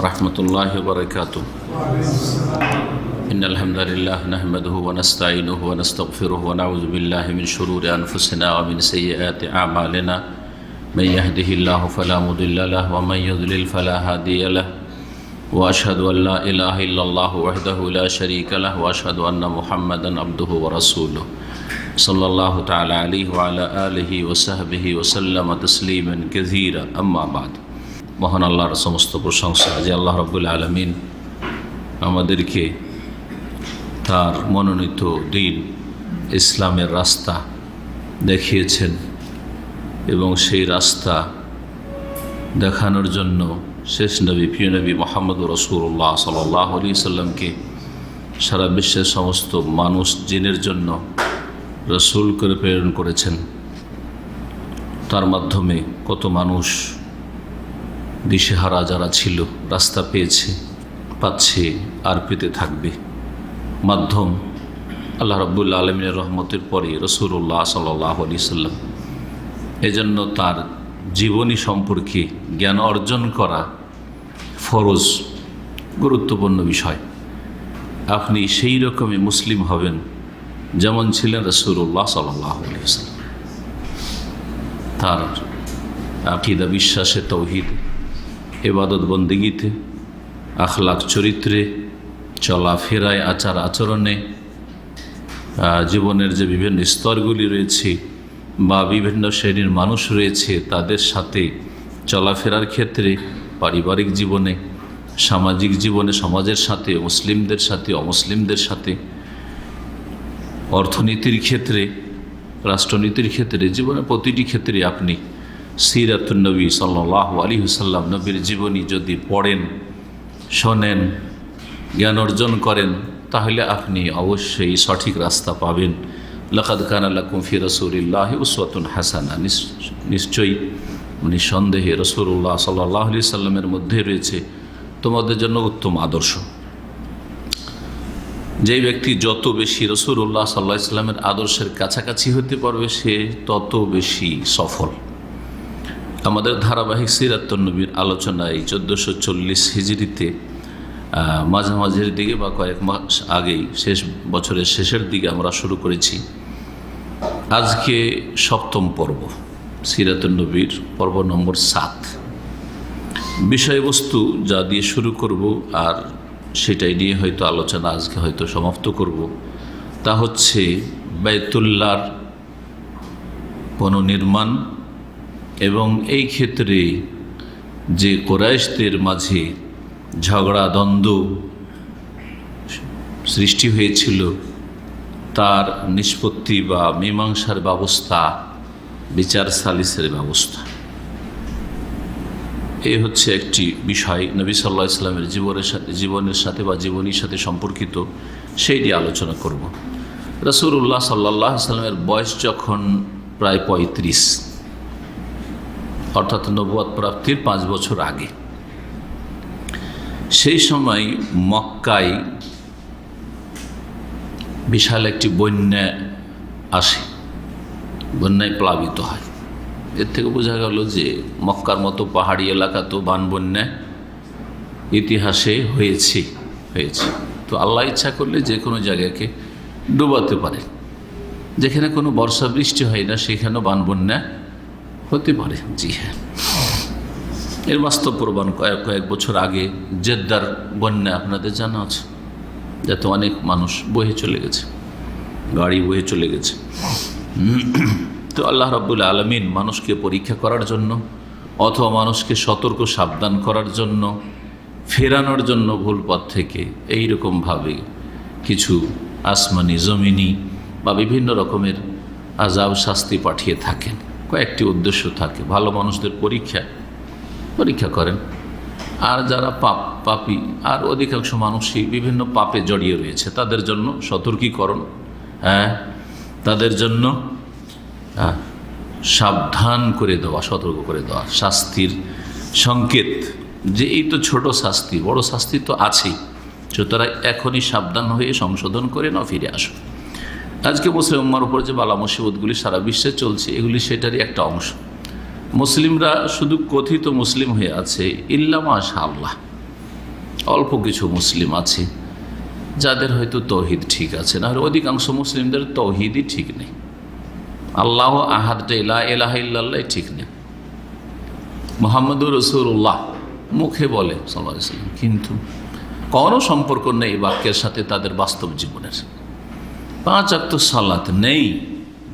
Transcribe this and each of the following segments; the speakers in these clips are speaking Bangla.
ورحمة الله وبركاته إن الحمد لله نحمده ونستعينه ونستغفره ونعوذ بالله من شرور أنفسنا ومن سيئات أعمالنا من يهده الله فلا مضل له ومن يضلل فلا هادي له وأشهد أن لا إله إلا الله وحده لا شريك له وأشهد أن محمدا عبده ورسوله صلى الله تعالى عليه وعلى آله وصحبه وسلم تسليما كثيرا أما بعد মহান আল্লাহর সমস্ত প্রশংসা যে আল্লাহ রাব্বুল আলামিন আমাদেরকে তার মনোনীত দ্বীন ইসলামের রাস্তা দেখিয়েছেন এবং সেই রাস্তা দেখানোর জন্য শেষ নবী প্রিয় নবী মুহাম্মদুর রাসূলুল্লাহ সাল্লাল্লাহু আলাইহি সাল্লামকে সারা বিশ্বের সমস্ত মানুষ জিনের জন্য রসূল করে প্রেরণ করেছেন। তার মাধ্যমে কত মানুষ দিশেহারা যারা ছিল রাস্তা পেয়েছে, পাচ্ছে, আর পেতে থাকবে। মাধ্যম আল্লাহ রাব্বুল আলামিনের রহমতের পরে রাসূলুল্লাহ সাল্লাল্লাহু আলাইহি সাল্লাম। এজন্য তার জীবনী সম্পর্কে জ্ঞান অর্জন করা ফরজ, গুরুত্বপূর্ণ বিষয়। আপনি সেই রকমই মুসলিম হবেন যেমন ছিলেন রাসূলুল্লাহ সাল্লাল্লাহু আলাইহি সাল্লাম। তার আকীদা, বিশ্বাসে, তৌহিদ, ইবাদত বন্দেগীতে, আখলাক, চরিত্রে, চলাফেরায়, আচার আচরণে, জীবনের যে বিভিন্ন স্তরগুলি রয়েছে বা বিভিন্ন শ্রেণীর মানুষ রয়েছে তাদের সাথে চলাফেরার ক্ষেত্রে, পারিবারিক জীবনে, সামাজিক জীবনে, সমাজের সাথে, মুসলিমদের সাথে, অমুসলিমদের সাথে, অর্থনীতির ক্ষেত্রে, রাষ্ট্রনীতির ক্ষেত্রে, জীবনের প্রতিটি ক্ষেত্রে আপনি সিরাতুন নবী সাল্লাল্লাহু আলাইহি ওয়াসাল্লাম নবীর জীবনী যদি পড়েন, শোনেন, জ্ঞান অর্জন করেন, তাহলে আপনি অবশ্যই সঠিক রাস্তা পাবেন। লাকাদ কানা লাকুম ফি রাসূলিল্লাহি উসওয়াতুন হাসানাহ, নিশ্চয়ই নিঃসন্দেহে রাসূলুল্লাহ সাল্লাল্লাহু আলাইহি সাল্লামের মধ্যে রয়েছে তোমাদের জন্য উত্তম আদর্শ। যেই ব্যক্তি যত বেশি রাসূলুল্লাহ সাল্লাল্লাহু আলাইহি সাল্লামের আদর্শের কাছাকাছি হতে পারবে সে তত বেশি সফল। আমাদের ধারাবাহিক সিরাতুন নবীর আলোচনায় 1440 হিজরিতে মাঝামাঝির দিকে বা কয়েক মাস আগেই, শেষ বছরের শেষের দিকে আমরা শুরু করেছি। আজকে সপ্তম পর্ব, সিরাতুন নবীর পর্ব নম্বর 7। বিষয়বস্তু যা দিয়ে শুরু করব আর সেটাই নিয়ে হয়তো আলোচনা আজকে হয়তো সমাপ্ত করব, তা হচ্ছে বাইতুল্লাহর পুনর্নির্মাণ এবং এই ক্ষেত্রে যে কুরাইশদের মাঝে ঝগড়া, দ্বন্দ্ব সৃষ্টি হয়েছিল তার নিষ্পত্তি বা মীমাংসার ব্যবস্থা, বিচার সালিসের ব্যবস্থা। এই হচ্ছে একটি বিষয় নবী সাল্লাল্লাহু আলাইহি ওয়াসাল্লামের জীবনের সাথে বা জীবনীর সাথে সম্পর্কিত, সেই নিয়ে আলোচনা করব। রাসূলুল্লাহ সাল্লাল্লাহু আলাইহি ওয়াসাল্লামের বয়স যখন প্রায় 35, অর্থাৎ নবুয়ত প্রাপ্তির 5 বছর আগে, সেই সময় মক্কায় বিশাল একটি বন্যা আসে, বন্যায় প্লাবিত হয়। এর থেকে বোঝা গেল যে মক্কার মতো পাহাড়ি এলাকা তো বান বন্যা ইতিহাসে হয়েছে। তো আল্লাহ ইচ্ছা করলে যে কোনো জায়গাকে ডুবাতে পারে। যেখানে কোনো বর্ষা বৃষ্টি হয় না সেখানেও বান বন্যা হতে পারে। জি হ্যাঁ, এর বাস্তব প্রমাণ কয়েক বছর আগে জেদ্দার বন্যা আপনাদের জানা আছে, যাতে অনেক মানুষ বহে চলে গেছে, গাড়ি বহে চলে গেছে। তো আল্লাহ রাব্বুল আলামিন মানুষকে পরীক্ষা করার জন্য অথবা মানুষকে সতর্ক সাবধান করার জন্য, ফেরানোর জন্য ভুল পথ থেকে, এইরকমভাবে কিছু আসমানি, জমিনি বা বিভিন্ন রকমের আযাব, শাস্তি পাঠিয়ে থাকেন। কয়েকটি উদ্দেশ্য থাকে। ভালো মানুষদের পরীক্ষা করেন, আর যারা পাপী আর অধিকাংশ মানুষই বিভিন্ন পাপে জড়িয়ে রয়েছে তাদের জন্য সতর্কীকরণ, তাদের জন্য সাবধান করে দেওয়া, সতর্ক করে দেওয়া, শাস্তির সংকেত যে এই তো ছোট শাস্তি, বড় শাস্তি তো আছেই, সুতরাং এখনই সাবধান হয়ে সংশোধন করে না ফিরে আসো। আজকে মুসলিম উম্মার উপর যে বালা মুসিবতগুলি সারা বিশ্বে চলছে, এগুলি সেটারই একটা অংশ। মুসলিমরা শুধু কথিত মুসলিম হয়ে আছে, ইল্লা মাশাআল্লাহ, অল্প কিছু মুসলিম আছে যাদের হয়তো তৌহিদ ঠিক আছে, না হলে অধিকাংশ মুসলিমদের তৌহিদই ঠিক নেই। আল্লাহ আহাদটা লা ইলাহা ইল্লাল্লাহ ঠিক নেই। মুহাম্মদুর রাসূলুল্লাহ মুখে বলে সাল্লাল্লাহু আলাইহি ওয়াসাল্লাম, কিন্তু কোনো সম্পর্ক নেই বাক্যের সাথে তাদের বাস্তব জীবনের। 5 ওয়াক্ত সালাত নেই,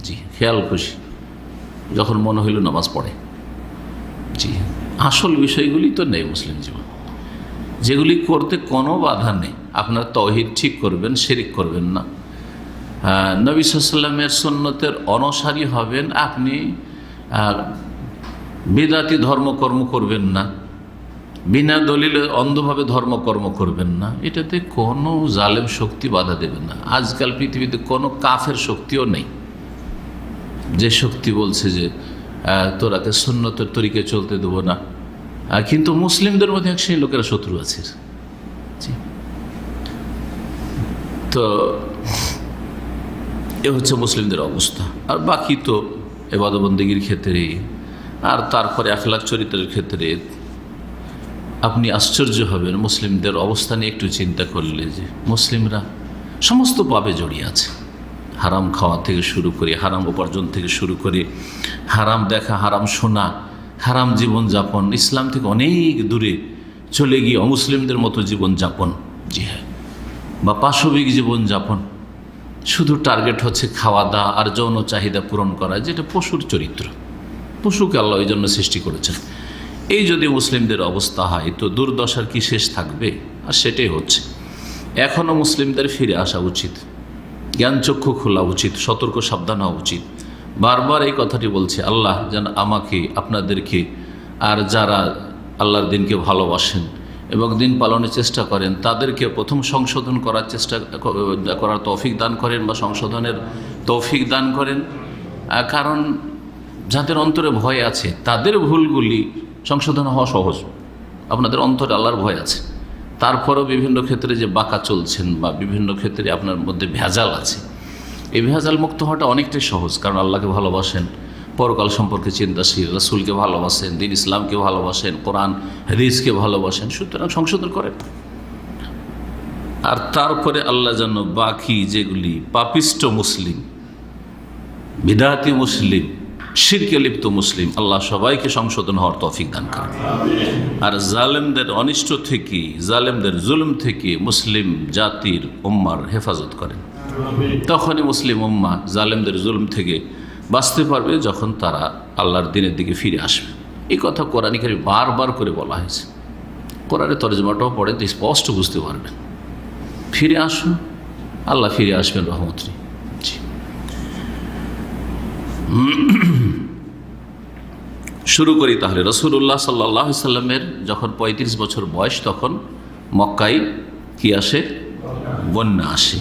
জি, খেয়াল খুশি যখন মনে হইল নামাজ পড়ে, জি, আসল বিষয়গুলি তো নেই মুসলিম জীবন, যেগুলি করতে কোনো বাধা নেই। আপনার তৌহিদ ঠিক করবেন, শিরিক করবেন না, নবী সাল্লাল্লাহু আলাইহি ওয়াসাল্লামের সুন্নতের অনুসারী হবেন, আপনি বিদআতি ধর্মকর্ম করবেন না, বিনা দলিলে অন্ধভাবে ধর্মকর্ম করবেন না, এটাতে কোনো জালেম শক্তি বাধা দেবে না। আজকাল পৃথিবীতে কোনো কাফের শক্তিও নেই যে শক্তি বলছে যে তোরাকে সুন্নতের তরিকে চলতে দেবো না, কিন্তু মুসলিমদের মধ্যে সেই লোকেরা শত্রু আছে। তো এ হচ্ছে মুসলিমদের অবস্থা। আর বাকি তো ইবাদত বন্দেগীর ক্ষেত্রে আর তারপরে আখলাক চরিত্রের ক্ষেত্রে আপনি আশ্চর্য হবেন মুসলিমদের অবস্থা নিয়ে একটু চিন্তা করলে, যে মুসলিমরা সমস্ত পাপে জড়িয়ে আছে। হারাম খাওয়া থেকে শুরু করে, হারাম উপার্জন থেকে শুরু করে, হারাম দেখা, হারাম শোনা, হারাম জীবনযাপন, ইসলাম থেকে অনেক দূরে চলে গিয়ে অমুসলিমদের মতো জীবনযাপন, জি হ্যাঁ, বা পাশবিক জীবনযাপন। শুধু টার্গেট হচ্ছে খাওয়া দাওয়া আর যৌন চাহিদা পূরণ করা, যেটা পশুর চরিত্র। পশুকে আল্লাহ এই জন্য সৃষ্টি করেছেন। এই যদি মুসলিমদের অবস্থা হয় তো দুর্দশার কি শেষ থাকবে? আর সেটাই হচ্ছে। এখনও মুসলিমদের ফিরে আসা উচিত, জ্ঞানচক্ষু খোলা উচিত, সতর্ক সাবধান হওয়া উচিত। বারবার এই কথাটি বলছে, আল্লাহ যেন আমাকে, আপনাদেরকে আর যারা আল্লাহর দিনকে ভালোবাসেন এবং দিন পালনের চেষ্টা করেন তাদেরকে প্রথম সংশোধন করার চেষ্টা করার তৌফিক দান করেন, বা সংশোধনের তৌফিক দান করেন। কারণ যাদের অন্তরে ভয় আছে তাদের ভুলগুলি সংশোধন হওয়া সহজ। আপনাদের অন্তরে আল্লাহর ভয় আছে, তারপরেও বিভিন্ন ক্ষেত্রে যে বাঁকা চলছেন বা বিভিন্ন ক্ষেত্রে আপনার মধ্যে ভেজাল আছে, এই ভেজাল মুক্ত হওয়াটা অনেকটাই সহজ। কারণ আল্লাহকে ভালোবাসেন, পরকাল সম্পর্কে চিন্তাশীল, রাসূলকে ভালোবাসেন, দিন ইসলামকে ভালোবাসেন, কোরআন হাদিসকে ভালোবাসেন, সুতরাং সংশোধন করেন। আর তারপরে আল্লাহ যেন বাকি যেগুলি পাপিষ্ট মুসলিম, বিদআতি মুসলিম, শিরকে লিপ্ত মুসলিম, আল্লাহ সবাইকে সংশোধন হওয়ার তৌফিক দান করেন। আর জালেমদের অনিষ্ট থেকে, জালেমদের জুলুম থেকে মুসলিম জাতির উম্মার হেফাজত করেন। তখনই মুসলিম উম্মা জালেমদের জুলুম থেকে বাঁচতে পারবে যখন তারা আল্লাহর দিনের দিকে ফিরে আসবে। এই কথা কোরআনে কারীমে বারবার করে বলা হয়েছে। কোরআনের তরজমাটাও পড়ে স্পষ্ট বুঝতে পারবেন। ফিরে আসুন, আল্লাহ ফিরে আসবেন রহমত নিয়ে। শুরু করি তাহলে। রাসূলুল্লাহ সাল্লাল্লাহু আলাইহি সাল্লামের যখন 35 বছর বয়স, তখন মক্কায় কি আসে? বন্যা আসে।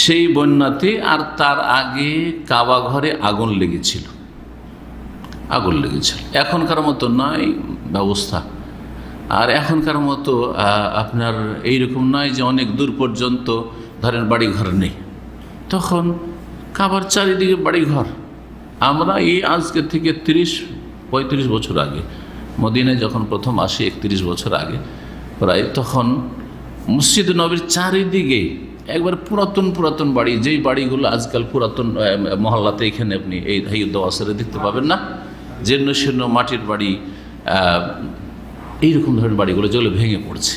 সেই বন্যাতে আর তার আগে কাবা ঘরে আগুন লেগেছিল। এখনকার মতো নয় ব্যবস্থা, আর এখনকার মতো আপনার এইরকম নয় যে অনেক দূর পর্যন্ত ধরেন বাড়িঘর নেই। তখন কাবার চারিদিকে বাড়িঘর। আমরা এই আজকে থেকে 30-35 বছর আগে মদিনায় যখন প্রথম আসি, 31 বছর আগে প্রায়, তখন মসজিদ নবীর চারিদিকে একবার পুরাতন বাড়ি, যেই বাড়িগুলো আজকাল পুরাতন মহল্লাতে এখানে আপনি এই দোয়াসারে দেখতে পাবেন না, জীর্ণ শীর্ণ মাটির বাড়ি, এইরকম ধরনের বাড়িগুলো যেগুলো ভেঙে পড়ছে।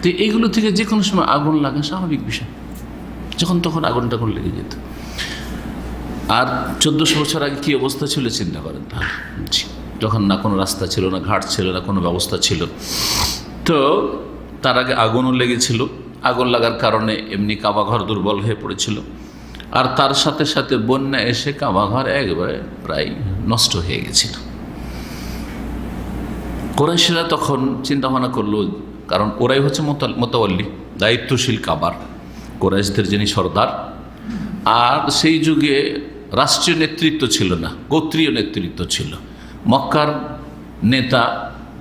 তো এইগুলো থেকে যে কোনো সময় আগুন লাগা স্বাভাবিক বিষয়, যখন তখন আগুন লেগে যেত। আর 1400 বছর আগে কী অবস্থা ছিল চিন্তা করেন তাহলে। যখন না কোনো রাস্তা ছিল, না ঘাট ছিল, না কোনো ব্যবস্থা ছিল, তো তার আগে আগুনও লেগেছিল। আগুন লাগার কারণে এমনি কাবাঘর দুর্বল হয়ে পড়েছিল, আর তার সাথে সাথে বন্যা এসে কাবাঘর একবারে প্রায় নষ্ট হয়ে গেছিল। কুরাইশরা তখন চিন্তা ভাবনা করলো, কারণ ওরাই হচ্ছে মোতাওয়াল্লি, দায়িত্বশীল কাবার, কুরাইশদের যিনি সর্দার। আর সেই যুগে রাষ্ট্রীয় নেতৃত্ব ছিল না, গোত্রীয় নেতৃত্ব ছিল। মক্কার নেতা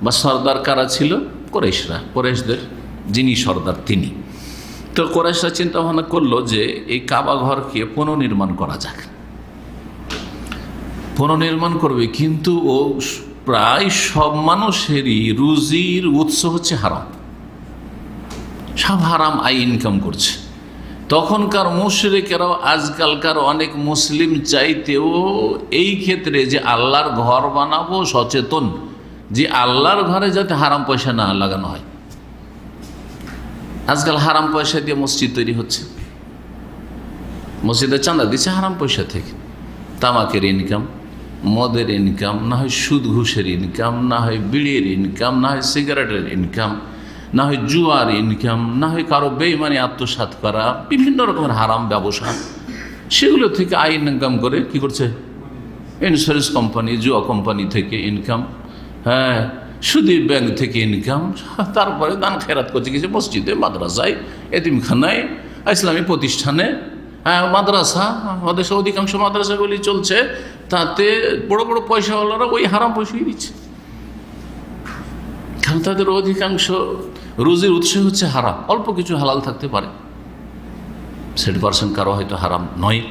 বা সর্দার কারা ছিল? কুরাইশরা, কুরাইশদের যিনি সর্দার তিনি। তো কুরাইশরা চিন্তা ভাবনা করলো যে এই কাবা ঘরকে পুনর্নির্মাণ করা যাক। পুনর্নির্মাণ করবে, কিন্তু ও প্রায় সব মানুষেরই রুজির উৎস হচ্ছে হারাম। সব হারাম আয় ইনকাম করছে। তখনকার মুশরিকেরাও আজকালকার অনেক মুসলিম চাইতেও এই ক্ষেত্রে যে আল্লাহর ঘর বানাবো সচেতন, যে আল্লাহর ঘরে যাতে হারাম পয়সা না লাগানো হয়। আজকাল হারাম পয়সা দিয়ে মসজিদ তৈরি হচ্ছে, মসজিদে চাঁদা দিচ্ছে হারাম পয়সা থেকে। তামাকের ইনকাম, মদের ইনকাম, না হয় সুদ ঘুষের ইনকাম, না হয় বিড়ির ইনকাম, না হয় সিগারেটের ইনকাম, না হয় জুয়ার ইনকাম, না হয় কারো বেঈমানি আত্মসাৎ করা, বিভিন্ন রকমের হারাম ব্যবসা, সেগুলো থেকে আয় ইনকাম করে কি করছে? ইন্স্যুরেন্স কোম্পানি, জুয়া কোম্পানি থেকে ইনকাম, হ্যাঁ, সুদী ব্যাংক থেকে ইনকাম, তারপরে দান খেরাত করছে কিছু মসজিদে, মাদ্রাসায়, এতিমখানায়, ইসলামী প্রতিষ্ঠানে, হ্যাঁ, মাদ্রাসা, আমাদের অধিকাংশ মাদ্রাসাগুলি চলছে, তাতে বড় বড় পয়সাওয়ালারা ওই হারাম পয়সাই দিচ্ছে, কারণ তাদের অধিকাংশ রুজির উৎস হচ্ছে হারাম। অল্প কিছু হালাল থাকতে পারে, 60% কারো হয়তো হারাম নয়,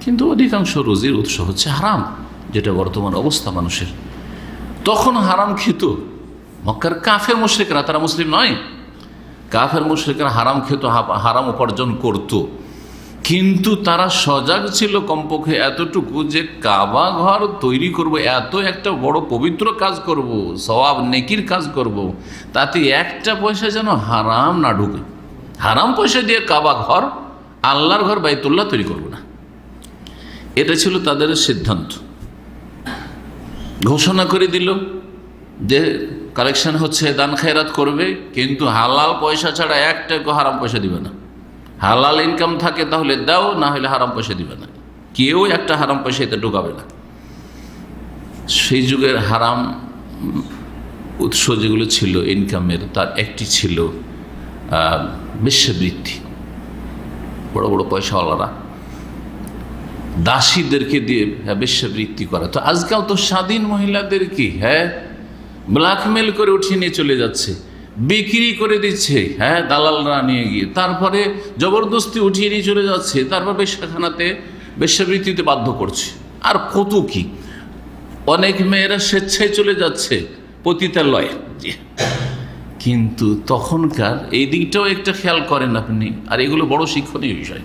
কিন্তু অধিকাংশ রুজির উৎস হচ্ছে হারাম, যেটা বর্তমান অবস্থা মানুষের। তখন হারাম খেত মক্কার কাফের মুশরিকরা, তারা মুসলিম নয়, কাফের মুশরিকরা হারাম খেত, হারাম উপার্জন করত, কিন্তু তারা সজাগ ছিল কমপক্ষে এতটুকু যে কাবা ঘর তৈরি করব, এত একটা বড় পবিত্র কাজ করব, সওয়াব নেকির কাজ করব, তাতে একটা পয়সা যেন হারাম না ঢুকে। হারাম পয়সা দিয়ে কাবা ঘর, আল্লাহর ঘর বাইতুল্লাহ তৈরি করব না, এটা ছিল তাদের সিদ্ধান্ত। ঘোষণা করে দিল যে কালেকশন হচ্ছে, দান খেরাত করবে, কিন্তু হালাল পয়সা ছাড়া একটা হারাম পয়সা দিবে না। হালাল ইনকাম থাকে তাহলে দাও, না হলে হারাম পয়সা দিবে না, কেউ একটা হারাম পয়সা এতে ঢোকাবে না। সেই যুগের হারাম উৎস যেগুলো ছিল ইনকামের, তার একটি ছিল বেশ্যাবৃত্তি। বড় বড় পয়সাওয়ালারা দাসীদেরকে দিয়ে বেশ্যাবৃত্তি করা। তো আজকাল তো স্বাধীন মহিলাদেরকে ব্ল্যাকমেল করে উঠিয়ে নিয়ে চলে যাচ্ছে, বিক্রি করে দিচ্ছে, দালালরা নিয়ে গিয়ে, তারপরে জবরদস্তি উঠিয়ে নিয়ে চলে যাচ্ছে, তারপর বেশ্যাখানাতে বেশ্যাবৃত্তিতে বাধ্য করছে। আর কত কি, অনেক মেয়েরা স্বেচ্ছায় চলে যাচ্ছে পতিতালয়ে। কিন্তু তখনকার এই দিকটাও একটা খেয়াল করেন আপনি, আর এগুলো বড় শিক্ষণীয় বিষয়,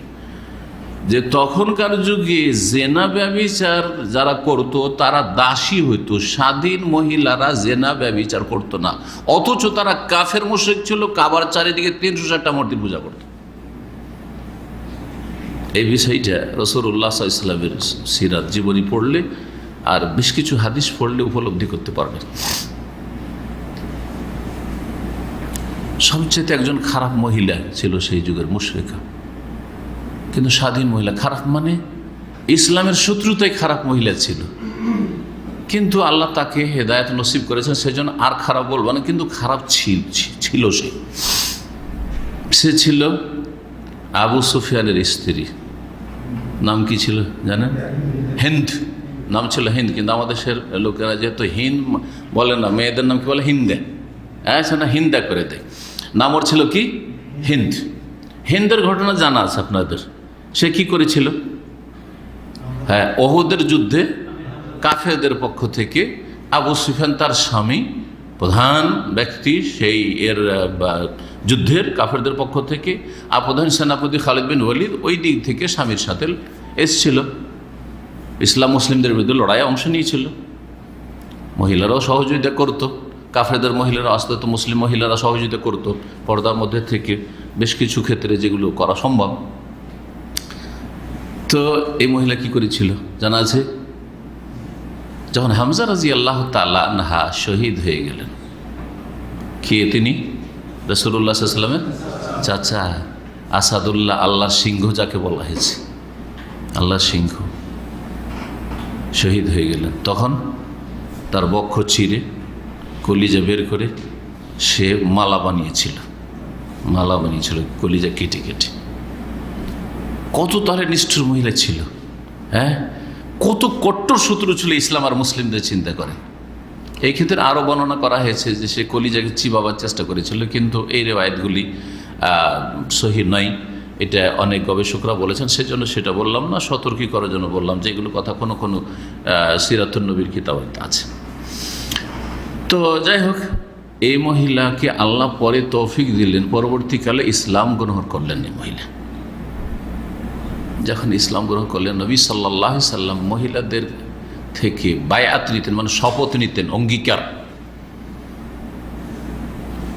যে তখনকার যুগে জেনা ব্যভিচার যারা করত তারা দাসী হইতো, স্বাধীন মহিলারা জেনা ব্যভিচার করত না, অথচ তারা কাফের মুশরিক ছিল, কাবার চারিদিকে 360টা মূর্তির পূজা করত। এই বিষয়টা রাসূলুল্লাহ সাল্লাল্লাহু আলাইহি ওয়াসাল্লামের সিরাত জীবনী পড়লে আর বেশ কিছু হাদিস পড়লে উপলব্ধি করতে পারবেন। সবচেয়ে একজন খারাপ মহিলা ছিল সেই যুগের মুশরিকা, কিন্তু স্বাধীন মহিলা। খারাপ মানে ইসলামের শত্রুতাই খারাপ মহিলা ছিল, কিন্তু আল্লাহ তাকে হেদায়েত নসিব করেছেন, সেজন্য আর খারাপ বলবো না, কিন্তু খারাপ ছিল। সে ছিল আবু সুফিয়ানের স্ত্রী। নাম কি ছিল জানেন? হিন্দ নাম ছিল, হিন্দ। কিন্তু আমাদের দেশের লোকেরা যেহেতু হিন্দ বলে না, মেয়েদের নাম কি বলে? হিন্দা। না, হিন্দা করে দেয়। নাম ওর ছিল কি? হিন্দ। হিন্দের ঘটনা জানা আছে আপনাদের। সে কি করেছিল? ওহুদের যুদ্ধে কাফেরদের পক্ষ থেকে আবু সুফিয়ান তার স্বামী, প্রধান ব্যক্তি সেই যুদ্ধের কাফেরদের পক্ষ থেকে, প্রধান সেনাপতি খালিদ বিন ওয়ালিদ ওই দিক থেকে স্বামীর সাথে এসছিল, ইসলাম মুসলিমদের বিরুদ্ধে লড়াইয়ে অংশ নিয়েছিল। মহিলারাও সহযোগিতা করত, কাফেরদের মহিলারা আসতে তো মুসলিম মহিলারা সহযোগিতা করত পর্দার মধ্যে থেকে বেশ কিছু ক্ষেত্রে যেগুলো করা সম্ভব। তো এই মহিলা কি করেছিল জানা আছে? যখন হামজা রাদিয়াল্লাহু তাআলা আনহা শহীদ হয়ে গেলেন, কে তিনি? রাসূলুল্লাহ সাল্লাল্লাহু আলাইহি ওয়াসাল্লামের চাচা আসাদুল্লাহ, আল্লাহর সিংহ যাকে বলা হয়েছে, আল্লাহর সিংহ শহীদ হয়ে গেলেন। তখন তার বক্ষ চিরে কলিজা বের করে সে মালা বানিয়েছিল, কলিজা কেটে কেটে। কত তাহলে নিষ্ঠুর মহিলা ছিল, কত কট্টর শত্রু ছিল ইসলাম আর মুসলিমদের, চিন্তা করেন। এই ক্ষেত্রে আরও বর্ণনা করা হয়েছে যে সে কলিজাকে চিবাবার চেষ্টা করেছিল, কিন্তু এই রেওয়ায়েতগুলি সহি নয়, এটা অনেক গবেষকরা বলেছেন, সেজন্য সেটা বললাম না, সতর্কী করার জন্য বললাম যে এগুলো কথা কোনো কোনো সিরাতুন নবীর কিতাবে আছে। তো যাই হোক, এই মহিলাকে আল্লাহ পরে তৌফিক দিলেন, পরবর্তীকালে ইসলাম গ্রহণ করলেন। এই মহিলা যখন ইসলাম গ্রহণ করলেন, নবী সাল্লাল্লাহু আলাইহি সাল্লাম মহিলাদের থেকে বায়াত নিতেন, মানে শপথ নিতেন, অঙ্গীকার,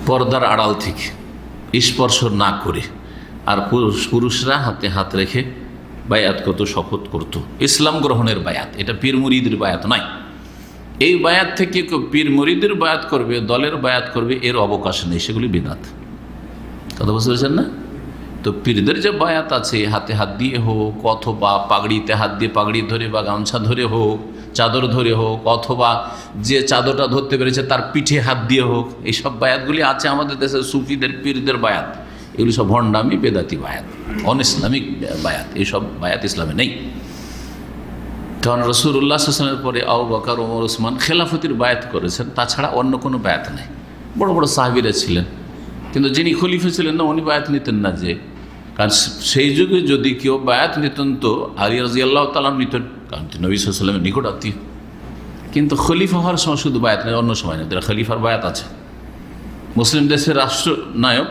পর্দার আড়াল থেকে, স্পর্শ না করে। আর পুরুষরা হাতে হাত রেখে বায়াত করতো, শপথ করত, ইসলাম গ্রহণের বায়াত। এটা পীর মুরিদের বায়াত নয়। এই বায়াত থেকে কেউ পীর মুরিদের বায়াত করবে, দলের বায়াত করবে, এর অবকাশ নেই, সেগুলি বিদআত। কথা বুঝতে পেরেছেন না? তো পীরদের যে বায়াত আছে, হাতে হাত দিয়ে হোক, অথবা পাগড়িতে হাত দিয়ে পাগড়ি ধরে বা গামছা ধরে হোক, চাদর ধরে হোক, অথবা যে চাদরটা ধরতে পেরেছে তার পিঠে হাত দিয়ে হোক, এইসব বায়াতগুলি আছে আমাদের দেশের সুফিদের, পীরদের বায়াত। এগুলি সব ভণ্ডামি, বেদাতি বায়াত, অন ইসলামিক বায়াত। এইসব বায়াত ইসলামে নেই। কারণ রাসূলুল্লাহ সাল্লাল্লাহু আলাইহি ওয়াসাল্লামের পরে আবু বকর, ওমর, ওসমান খেলাফতির বায়াত করেছেন, তাছাড়া অন্য কোনো বায়াত নেই। বড় বড় সাহাবীরা ছিলেন, কিন্তু যিনি খলিফা ছিলেন না, উনি বায়াত নিতেন না। যে কারণ সেই যুগে যদি কেউ বায়াত নিতেন তো আলী রাদিয়াল্লাহু তাআলা নিতেন, কারণ তিনি নবী সাল্লাল্লাহু আলাইহি ওয়াসাল্লামের নিকট আত্মীয়। কিন্তু খলিফা হওয়ার সময় শুধু বায়াত নেই, অন্য সময় নেই। খলিফার বায়াত আছে। মুসলিম দেশের রাষ্ট্রনায়ক,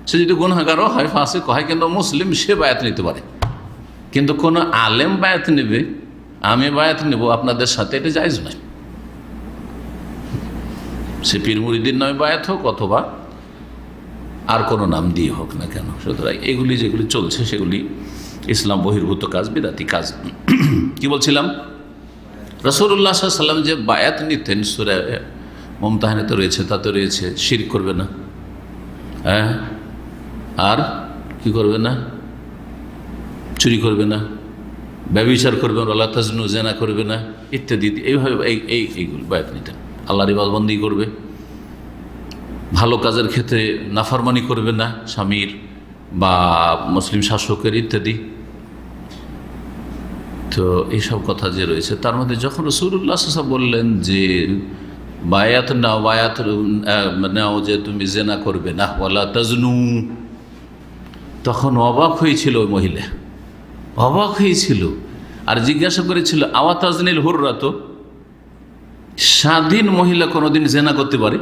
সে যদি গুনাহগারও হয়, ফাসিক হয়, কিন্তু মুসলিম, সে বায়াত নিতে পারে। কিন্তু কোনো আলেম বায়াত নেবে, আমি বায়াত নেব আপনাদের সাথে, এটা জায়েজ নয়। সে পীর মুরিদের নামে বায়াত হোক, অথবা আর কোনো নাম দিয়ে হোক না কেন। সুতরাং এগুলি যেগুলি চলছে সেগুলি ইসলাম বহির্ভূত কাজ, বিদাতি কাজ। কি বলছিলাম? রাসূলুল্লাহ সাল্লাল্লাহু আলাইহি ওয়াসাল্লাম যে বায়াত নিতেন, সূরা মুমতাহানাতে রয়েছে, তাতে রয়েছে শিরক করবে না, হ্যাঁ, আর কি করবে না, চুরি করবে না, ব্যভিচার করবে না, ওয়ালা তাজনু, জিনা করবে না, ইত্যাদি। এইভাবে এইগুলো বায়াত নিতেন। আল্লাহর ইবাদতবন্দি করবে, ভালো কাজের ক্ষেত্রে নাফরমানি করবে না স্বামীর বা মুসলিম শাসকের, ইত্যাদি। তো এইসব কথা যে রয়েছে, তার মধ্যে যখন রাসূলুল্লাহ সাল্লাল্লাহু আলাইহি ওয়াসাল্লাম বললেন যে বায়াত নাও, বায়াত নাও যে তুমি জিনা করবে না, ওয়ালা তাজনু, তখন অবাক হয়েছিল ওই মহিলা, অবাক হয়েছিল। আর জিজ্ঞাসা করেছিল, আওয়া তাজনিল হুররা, তো স্বাধীন মহিলা কোনোদিন জেনা করতে পারে?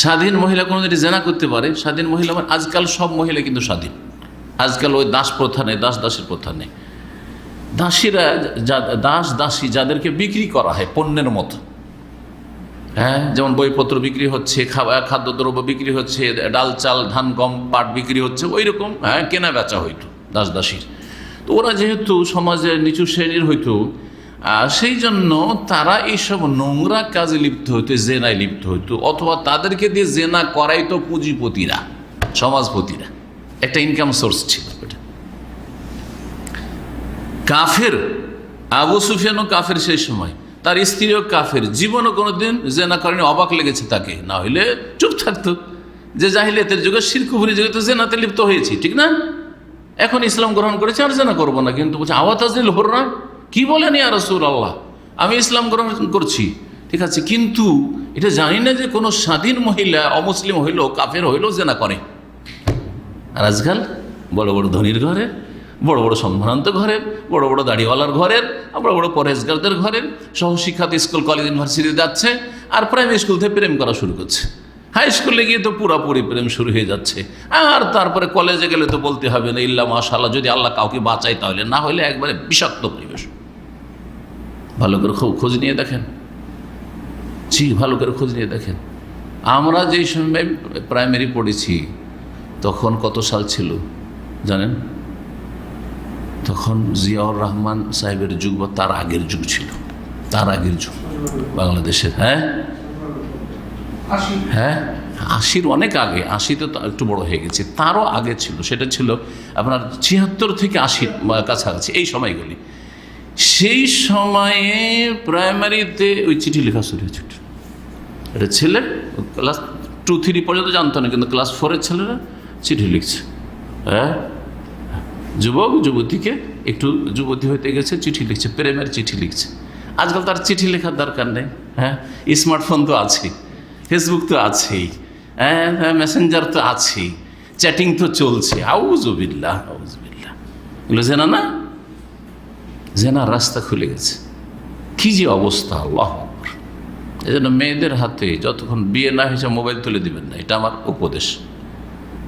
স্বাধীন মহিলা কোনোদিন জেনা করতে পারে? স্বাধীন মহিলা মানে আজকাল সব মহিলা কিন্তু স্বাধীন। আজকাল ওই দাস প্রথা নেই, দাসের প্রথা নেই। দাসীরা, দাস দাসী যাদেরকে বিক্রি করা হয় পণ্যের মতো, হ্যাঁ, যেমন বইপত্র বিক্রি হচ্ছে, খাদ্যদ্রব্য বিক্রি হচ্ছে, ডাল চাল ধান গম পাট বিক্রি হচ্ছে, ওই রকম, হ্যাঁ, কেনা বেচা হইতো দাস দাসীর। তো ওরা যেহেতু সমাজের নিচু শ্রেণীর হইতো, সেই জন্য তারা এইসব নোংরা কাজে লিপ্ত হইতো, জেনায় লিপ্ত হইতো, অথবা তাদেরকে দিয়ে জেনা করাইতো পুঁজিপতিরা, সমাজপতিরা। একটা ইনকাম সোর্স ছিল এটা। কাফের, আবু সুফিয়ানও কাফের সেই সময়, তার স্ত্রীও কাফের, জীবনও কোনোদিন জেনা করেনি। অবাক লেগেছে তাকে, না হইলে চুপ থাকতো। যে জাহিলিয়াতের যুগে, শিরক কুফরি যুগে তো জেনাতে লিপ্ত হয়েছি, ঠিক না? এখন ইসলাম গ্রহণ করেছে, আর জেনা করবো না। কিন্তু বলছে আওয়া তাজনিল হুররা, কি বলেন ইয়া রাসূলুল্লাহ, আমি ইসলাম গ্রহণ করছি, ঠিক আছে, কিন্তু এটা জানি না যে কোনো স্বাধীন মহিলা অমুসলিম হইলেও, কাফের হইলেও জেনা করে। আর আজকাল বড় বড় ধনীর ঘরে, বড় বড় সম্ভ্রান্ত ঘরের, বড় বড় দাড়িওয়ালার ঘরের, বড় বড় পরেশগারদের ঘরের সহশিক্ষাত স্কুল, কলেজ, ইউনিভার্সিটিতে যাচ্ছে, আর প্রাইমারি স্কুল থেকে প্রেম করা শুরু করছে। হাই স্কুলে গিয়ে তো পুরাপুরি প্রেম শুরু হয়ে যাচ্ছে। আর তারপরে কলেজে গেলে তো বলতে হবে না, ইল্লা মাশাআল্লাহ, যদি আল্লাহ কাউকে বাঁচায় তাহলে, না হইলে একবারে বিষাক্ত পরিবেশ। ভালো করে খোঁজ নিয়ে দেখেন, জি, ভালো করে খোঁজ নিয়ে দেখেন। আমরা যেই সময় প্রাইমারি পড়েছি, তখন কত সাল ছিল জানেন? তখন জিয়াউর রহমান সাহেবের যুগ বা তার আগের যুগ ছিল, তার আগের যুগ বাংলাদেশের। হ্যাঁ হ্যাঁ, 80-র অনেক আগে, 80-তে তো একটু বড় হয়ে গেছে, তারও আগে ছিল। সেটা ছিল আপনার 76 থেকে 80 কাছাকাছি, এই সময়গুলি। সেই সময়ে প্রাইমারিতে ওই চিঠি লেখা শুরু হয়েছে। এটা ছেলে ক্লাস 2-3 পর্যন্ত জানতো না, কিন্তু ক্লাস 4-এর ছেলেরা চিঠি লিখছে। হ্যাঁ, যুবক যুবতীকে, একটু যুবতী হইতে গেছে, চিঠি লিখছে, প্রেমের চিঠি লিখছে। আজকাল তার চিঠি লেখার দরকার নেই। হ্যাঁ, স্মার্টফোন তো আছেই, ফেসবুক তো আছেই, হ্যাঁ, মেসেঞ্জার তো আছেই, চ্যাটিং তো চলছে। আউযুবিল্লাহ, আউযুবিল্লাহ। এগুলো জেনা না? জেনার রাস্তা খুলে গেছে। কি যে অবস্থা, আল্লাহু আকবার। এই জন্য মেয়েদের হাতে যতক্ষণ বিয়ে না হয়েছে মোবাইল তুলে দিবেন না, এটা আমার উপদেশ।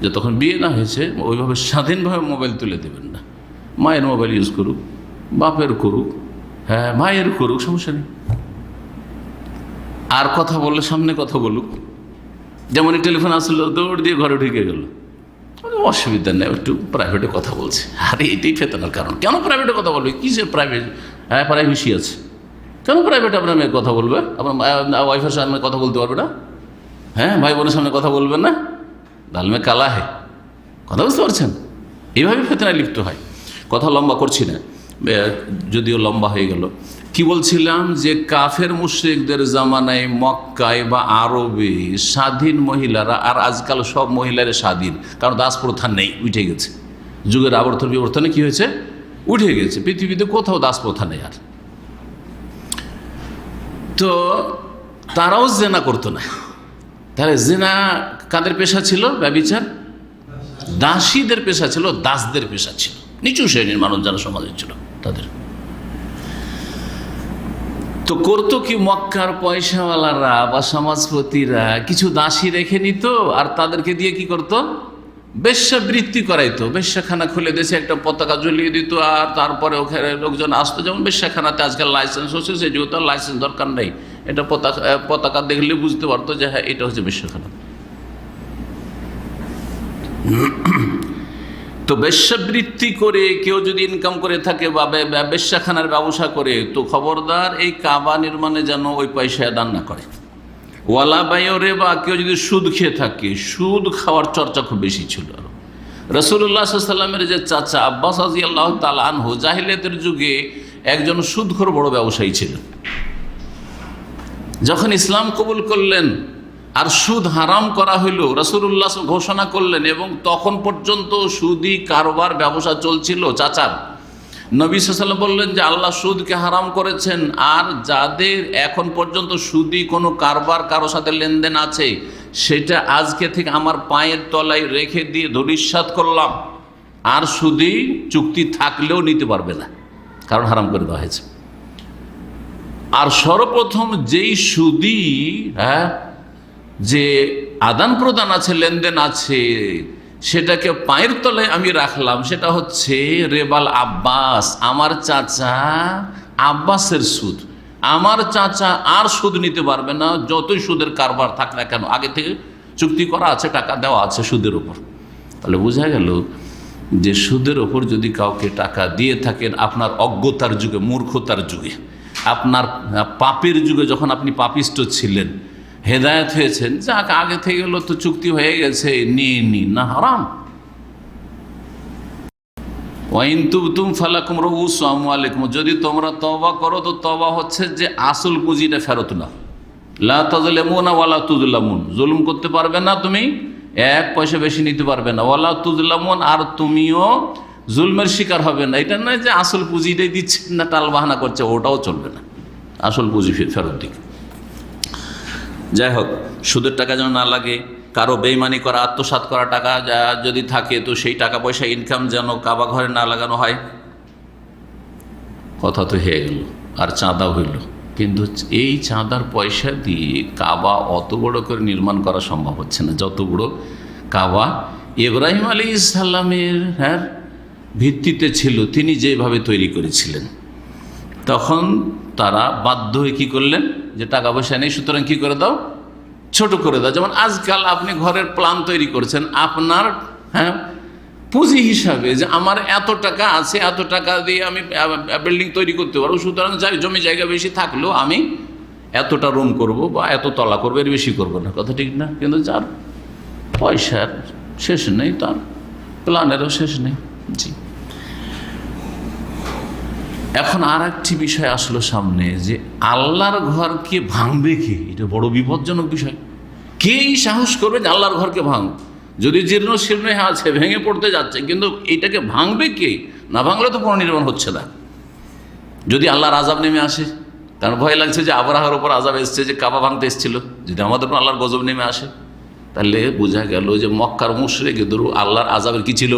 যতক্ষণ বিয়ে না হয়েছে ওইভাবে স্বাধীনভাবে মোবাইল তুলে দেবেন না। মায়ের মোবাইল ইউজ করুক, বাপের করুক, হ্যাঁ মায়ের করুক, সমস্যা নেই। আর কথা বললে সামনে কথা বলুক। যেমনই টেলিফোন আসলো দৌড় দিয়ে ঘরে ঢুকে গেল, অসুবিধা নেই, একটু প্রাইভেটে কথা বলছে। আরে এটাই ফেতনার কারণ। কেন প্রাইভেটে কথা বলবে? কিসের প্রাইভেট? হ্যাঁ প্রাইভেসি আছে। কেন প্রাইভেটে আপনার মেয়ে কথা বলবে? আপনার ওয়াইফের সামনে কথা বলতে পারবে না? হ্যাঁ ভাই বোনের সামনে কথা বলবেন না? দাল মে কালা হে, কথা বুঝতে পারছেন? এইভাবে ফেতনায় লিপ্ত হয়। কথা লম্বা করছি না, যদিও লম্বা হয়ে গেল। কি বলছিলাম যে কাফের মুশরিকদের জামানায় মক্কায় বা আরবে স্বাধীন মহিলারা, আর আজকাল সব মহিলারা স্বাধীন, কারণ দাস প্রথা নেই, উঠে গেছে। যুগের আবর্তন বিবর্তনে কি হয়েছে? উঠে গেছে। পৃথিবীতে কোথাও দাস প্রথা নেই আর। তো তারাও জেনা করতো না। তাহলে জেনা কাদের পেশা ছিল? ব্যভিচার দাসীদের পেশা ছিল, দাসদের পেশা ছিল, নিচু শ্রেণীর মানুষ যারা সমাজে ছিল তাদের। তো করতো কি, মক্কার পয়সাওয়ালারা বা সমাজপতিরা কিছু দাসী রেখে নিত, আর তাদেরকে দিয়ে কি করতো? বেশ্যাবৃত্তি করাইতো। বেশ্যাখানা খুলে দেশে একটা পতাকা ঝুলিয়ে দিত, আর তারপরে ওখানে লোকজন আসতো। যেমন বেশ্যাখানাতে আজকাল লাইসেন্স হচ্ছে, সে যেহেতু লাইসেন্স দরকার নেই, এটা পতাকা দেখলে বুঝতে পারতো যে হ্যাঁ এটা হচ্ছে বেশ্যাখানা। তো বেশ্যাবৃত্তি করে কেউ যদি ইনকাম করে থাকে বা বেশ্যাখানার ব্যবসা করে, তো খবরদার এই কাবা নির্মাণে যেন ওই পয়সা দান না করে। ওয়ালা বাইরে, বা কেউ যদি সুদ খেয়ে থাকে, সুদ খাওয়ার চর্চা খুব বেশি ছিল। রাসূলুল্লাহ সাল্লাল্লাহু আলাইহি ওয়াসাল্লামের যে চাচা আব্বাস রাদিয়াল্লাহু তাআলা আনহু জাহিলিয়াতের যুগে একজন সুদখোর বড় ব্যবসায়ী ছিলেন। যখন ইসলাম কবুল করলেন আর সুদ হারাম করা হইল, রাসূলুল্লাহ ঘোষণা করলেন, এবং তখন পর্যন্ত সুদি কারবার ব্যবসা চলছিল চাচার। নবী সাল্লাল্লাহু আলাইহি ওয়াসাল্লাম বললেন যে আল্লাহ সুদকে হারাম করেছেন, আর যাদের এখন পর্যন্ত সুদি কোনো কারবার কারো সাথে লেনদেন আছে, সেটা আজকে থেকে আমার পায়ের তলায় রেখে দিয়ে ধরিসাৎ করলাম, আর সুদি চুক্তি থাকলেও নিতে পারবে না, কারণ হারাম করে দেওয়া হয়েছে। আর সর্বপ্রথম যেই সুদি যে আদান প্রদান আছে, লেনদেন আছে, সেটাকে পায়ের তলায় আমি রাখলাম, সেটা হচ্ছে রেবাল আব্বাস, আমার চাচা আব্বাসের সুদ। আমার চাচা আর সুদ নিতে পারবে না, যতই সুদের কারবার থাক না কেন, আগে থেকে চুক্তি করা আছে, টাকা দেওয়া আছে সুদের ওপর। তাহলে বোঝা গেল যে সুদের ওপর যদি কাউকে টাকা দিয়ে থাকেন আপনার অজ্ঞতার যুগে, মূর্খতার যুগে, আপনার পাপের যুগে, যখন আপনি পাপিষ্ট ছিলেন, হেদায়েত হয়েছেন, যাক আগে থেকে গেল তো চুক্তি হয়ে গেছে, নিয়ে নিন না, হারাম। ওয়াইন তুবতুম ফালাকুম রুউসু আমওয়ালিকুম, যদি তোমরা তওবা করো তো তওবা হচ্ছে যে আসল পুঁজিটা ফেরত নাও। লা তাযলিমুনা ওয়ালা তুযলামুন, জুলুম করতে পারবে না তুমি, এক পয়সা বেশি নিতে পারবে না, ওয়ালা তুযলামুন, আর তুমিও জুলমের শিকার হবে না। এটা নয় যে আসল পুঁজিটাই দিচ্ছে না, টাল বাহানা করছে, ওটাও চলবে না, আসল পুঁজি ফেরত দিক। যাই হোক, সুদের টাকা যেন না লাগে, কারো বেইমানি করা, আত্মসাৎ করা টাকা যদি থাকে, তো সেই টাকা পয়সা ইনকাম যেন কাবা ঘরে না লাগানো হয়। কথা তো হয়ে গেল, আর চাঁদা হইল, কিন্তু এই চাঁদার পয়সা দিয়ে কাবা অত বড় করে নির্মাণ করা সম্ভব হচ্ছে না, যত বড় কাবা ইব্রাহিম আলাইহিস সালামের ভিত্তিতে ছিল, তিনি যেভাবে তৈরি করেছিলেন। তখন তারা বাধ্য হয়ে কী করলেন, যে টাকা পয়সা নেই, সুতরাং কী করে দাও, ছোট করে দাও। যেমন আজকাল আপনি ঘরের প্ল্যান তৈরি করছেন আপনার পুঁজি হিসাবে, যে আমার এত টাকা আছে, এত টাকা দিয়ে আমি বিল্ডিং তৈরি করতে পারবো, সুতরাং জমি জায়গা বেশি থাকলেও আমি এতটা রুম করব বা এত তলা করবো, এর বেশি করবো না, কথা ঠিক না? কিন্তু যার পয়সার শেষ নেই, তার প্ল্যানেরও শেষ নেই। জি, এখন আর একটি বিষয় আসলো সামনে, যে আল্লাহর ঘরকে ভাঙবে কে? এটা বড় বিপজ্জনক বিষয়। কেই সাহস করবে যে আল্লাহর ঘরকে ভাঙ? যদি জীর্ণ শীর্ণ আছে, ভেঙে পড়তে যাচ্ছে, কিন্তু এইটাকে ভাঙবে কে? না ভাঙলে তো পুনর্নির্মাণ হচ্ছে না। যদি আল্লাহর আযাব নেমে আসে, কারণ ভয় লাগছে যে আবরাহার উপর আযাব এসছে, যে কাবা ভাঙতে এসেছিল, যদি আমাদের উপর আল্লাহর গজব নেমে আসে, তাহলে বোঝা গেল যে মক্কার মুশরিকদের আল্লাহর আযাবের কি ছিল?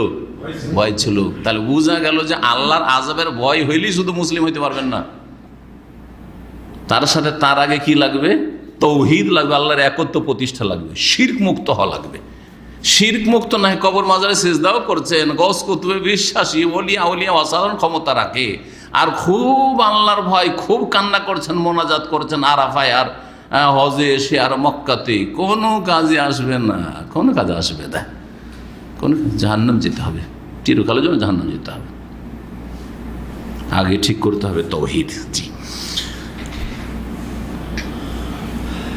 ভয় ছিল। তাহলে বোঝা গেল যে আল্লাহর আযাবের ভয় হইলেই শুধু মুসলিম হইতে পারবেন না, তার সাথে তার আগে কি লাগবে? তৌহিদ লাগবে, আল্লাহর একত্ব প্রতিষ্ঠা লাগবে, শিরক মুক্ত হওয়া লাগবে। শিরক মুক্ত না হয় কবর মাজারে সিজদাও করছেন, গস কুতুবে বিশ্বাসী, ওলিয়া উলিয়া অসাধারণ ক্ষমতা রাখে, আর খুব আল্লাহর ভয়, খুব কান্না করছেন, মোনাজাত করছেন আরাফায় আর হজে এসে আর মক্কাতে, কোনো কাজে আসবে না, কোনো কাজে আসবে না। কোন জাহান্নাম যেতে হবে, চিরকালের জন্য জাহান্নাম যেতে হবে। আগে ঠিক করতে হবে তৌহিদ। জি,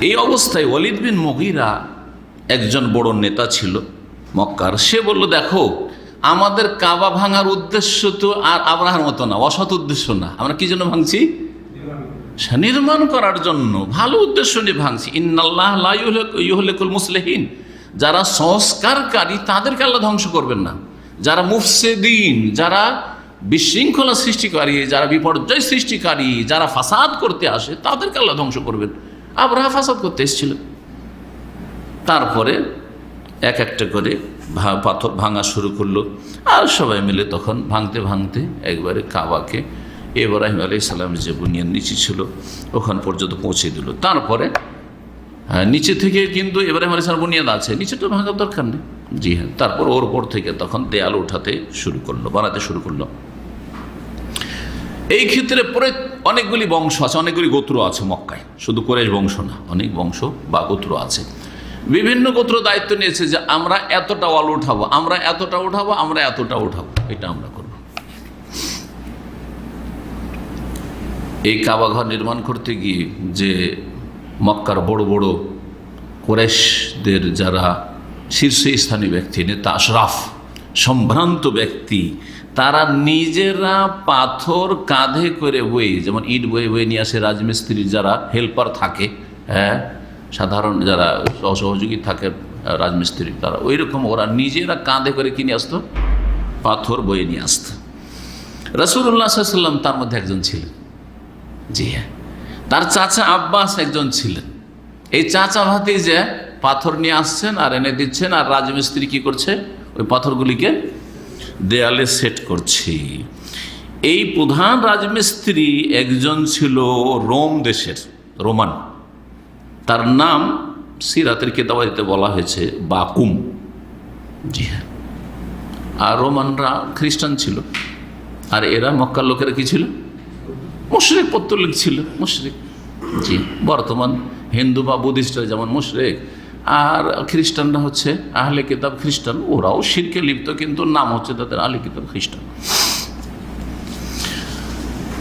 এই অবস্থায় ওয়ালিদ বিন মুগীরা একজন বড় নেতা ছিল মক্কার। সে বলল, দেখো আমাদের কাবা ভাঙার উদ্দেশ্য তো আর আব্রাহার মতো না, অসৎ উদ্দেশ্য না। আমরা কি জন্য ভাঙছি? নির্মাণ করার জন্য, ভালো উদ্দেশ্য নিয়ে ভাঙছি। ইন্নাল্লাহ লা ইউহলিকুল মুসলিহিন, যারা সংস্কারকারী তাদেরকে আল্লাহ ধ্বংস করবেন না। যারা মুফসিদিন, যারা বিশৃঙ্খলা সৃষ্টিকারী, যারা বিপর্যয় সৃষ্টিকারী, যারা ফাসাদ করতে আসে, তাদেরকে আল্লাহ ধ্বংস করবেন। আব্রাহা ফাসাদ করতে এসেছিল। তারপরে এক একটা করে পাথর ভাঙা শুরু করলো, আর সবাই মিলে তখন ভাঙতে ভাঙতে একবারে কাবাকে ইব্রাহিম আলাইহিস সালামের যে বুনিয়াদ নিচে ছিল ওখান পর্যন্ত পৌঁছে দিল। তারপরে নিচে থেকে কিন্তু ইব্রাহিম আলাইহিস সালাম বুনিয়াদ আছে, নিচেটা ভাঙার দরকার নেই। জি হ্যাঁ, তারপর ওর উপর থেকে তখন দেয়াল উঠাতে শুরু করলো, বানাতে শুরু করলো। এই ক্ষেত্রে পরে অনেকগুলি বংশ আছে, অনেকগুলি গোত্র আছে মক্কায়, শুধু কুরাইশ বংশ না, অনেক বংশ বা গোত্র আছে। বিভিন্ন গোত্র দায়িত্ব নিয়েছে যে আমরা এতটা ওয়াল উঠাবো, আমরা এতটা উঠাবো, আমরা এতটা উঠাবো, এটা আমরা করব। এই কাবা ঘর নির্মাণ করতে গিয়ে যে মক্কার বড় বড় কুরাইশদের যারা শীর্ষস্থানীয় ব্যক্তি, নেতা, আশরাফ, সম্ভ্রান্ত ব্যক্তি, তারা নিজেরা পাথর কাঁধে করে বয়ে, যেমন ইট বয়ে বয়ে নিয়ে আসে রাজমিস্ত্রির যারা হেল্পার থাকে, হ্যাঁ, সাধারণ যারা সহযোগী থাকে রাজমিস্ত্রি, তারা ওই রকম ওরা নিজেরা কাঁধে করে কিনে আসতো, পাথর বয়ে নিয়ে আসত। রাসূলুল্লাহ সাল্লাল্লাহু আলাইহি ওয়াসাল্লাম তার মধ্যে একজন ছিলেন। জি হ্যাঁ, তার চাচা আব্বাস একজন ছিলেন। এই চাচা ভাতিজা পাথর নিয়ে আসছেন আর এনে দিচ্ছেন, আর রাজমিস্ত্রি কি করছে? ওই পাথরগুলিকে দেয়ালে সেট করছে। এই প্রধান রাজমিস্ত্রি একজন ছিল রোম দেশের, রোমান। তার নাম সিরাতের কিতাবাতে বলা হয়েছে বাকুম। জি হ্যাঁ, আর রোমানরা খ্রিস্টান ছিল, আর এরা মক্কার লোকেরা কি ছিল? মুশরিক, পত্তলিক ছিল, মুশরিক। জি, বর্তমান হিন্দু বা বুদ্ধিস্টরা যেমন মুশরিক, আর খ্রিস্টানরা হচ্ছে আহলে কিতাব খ্রিস্টান, ওরাও শিরকে লিপ্ত, কিন্তু নাম হচ্ছে তাদের আহলে কিতাব খ্রিস্টান।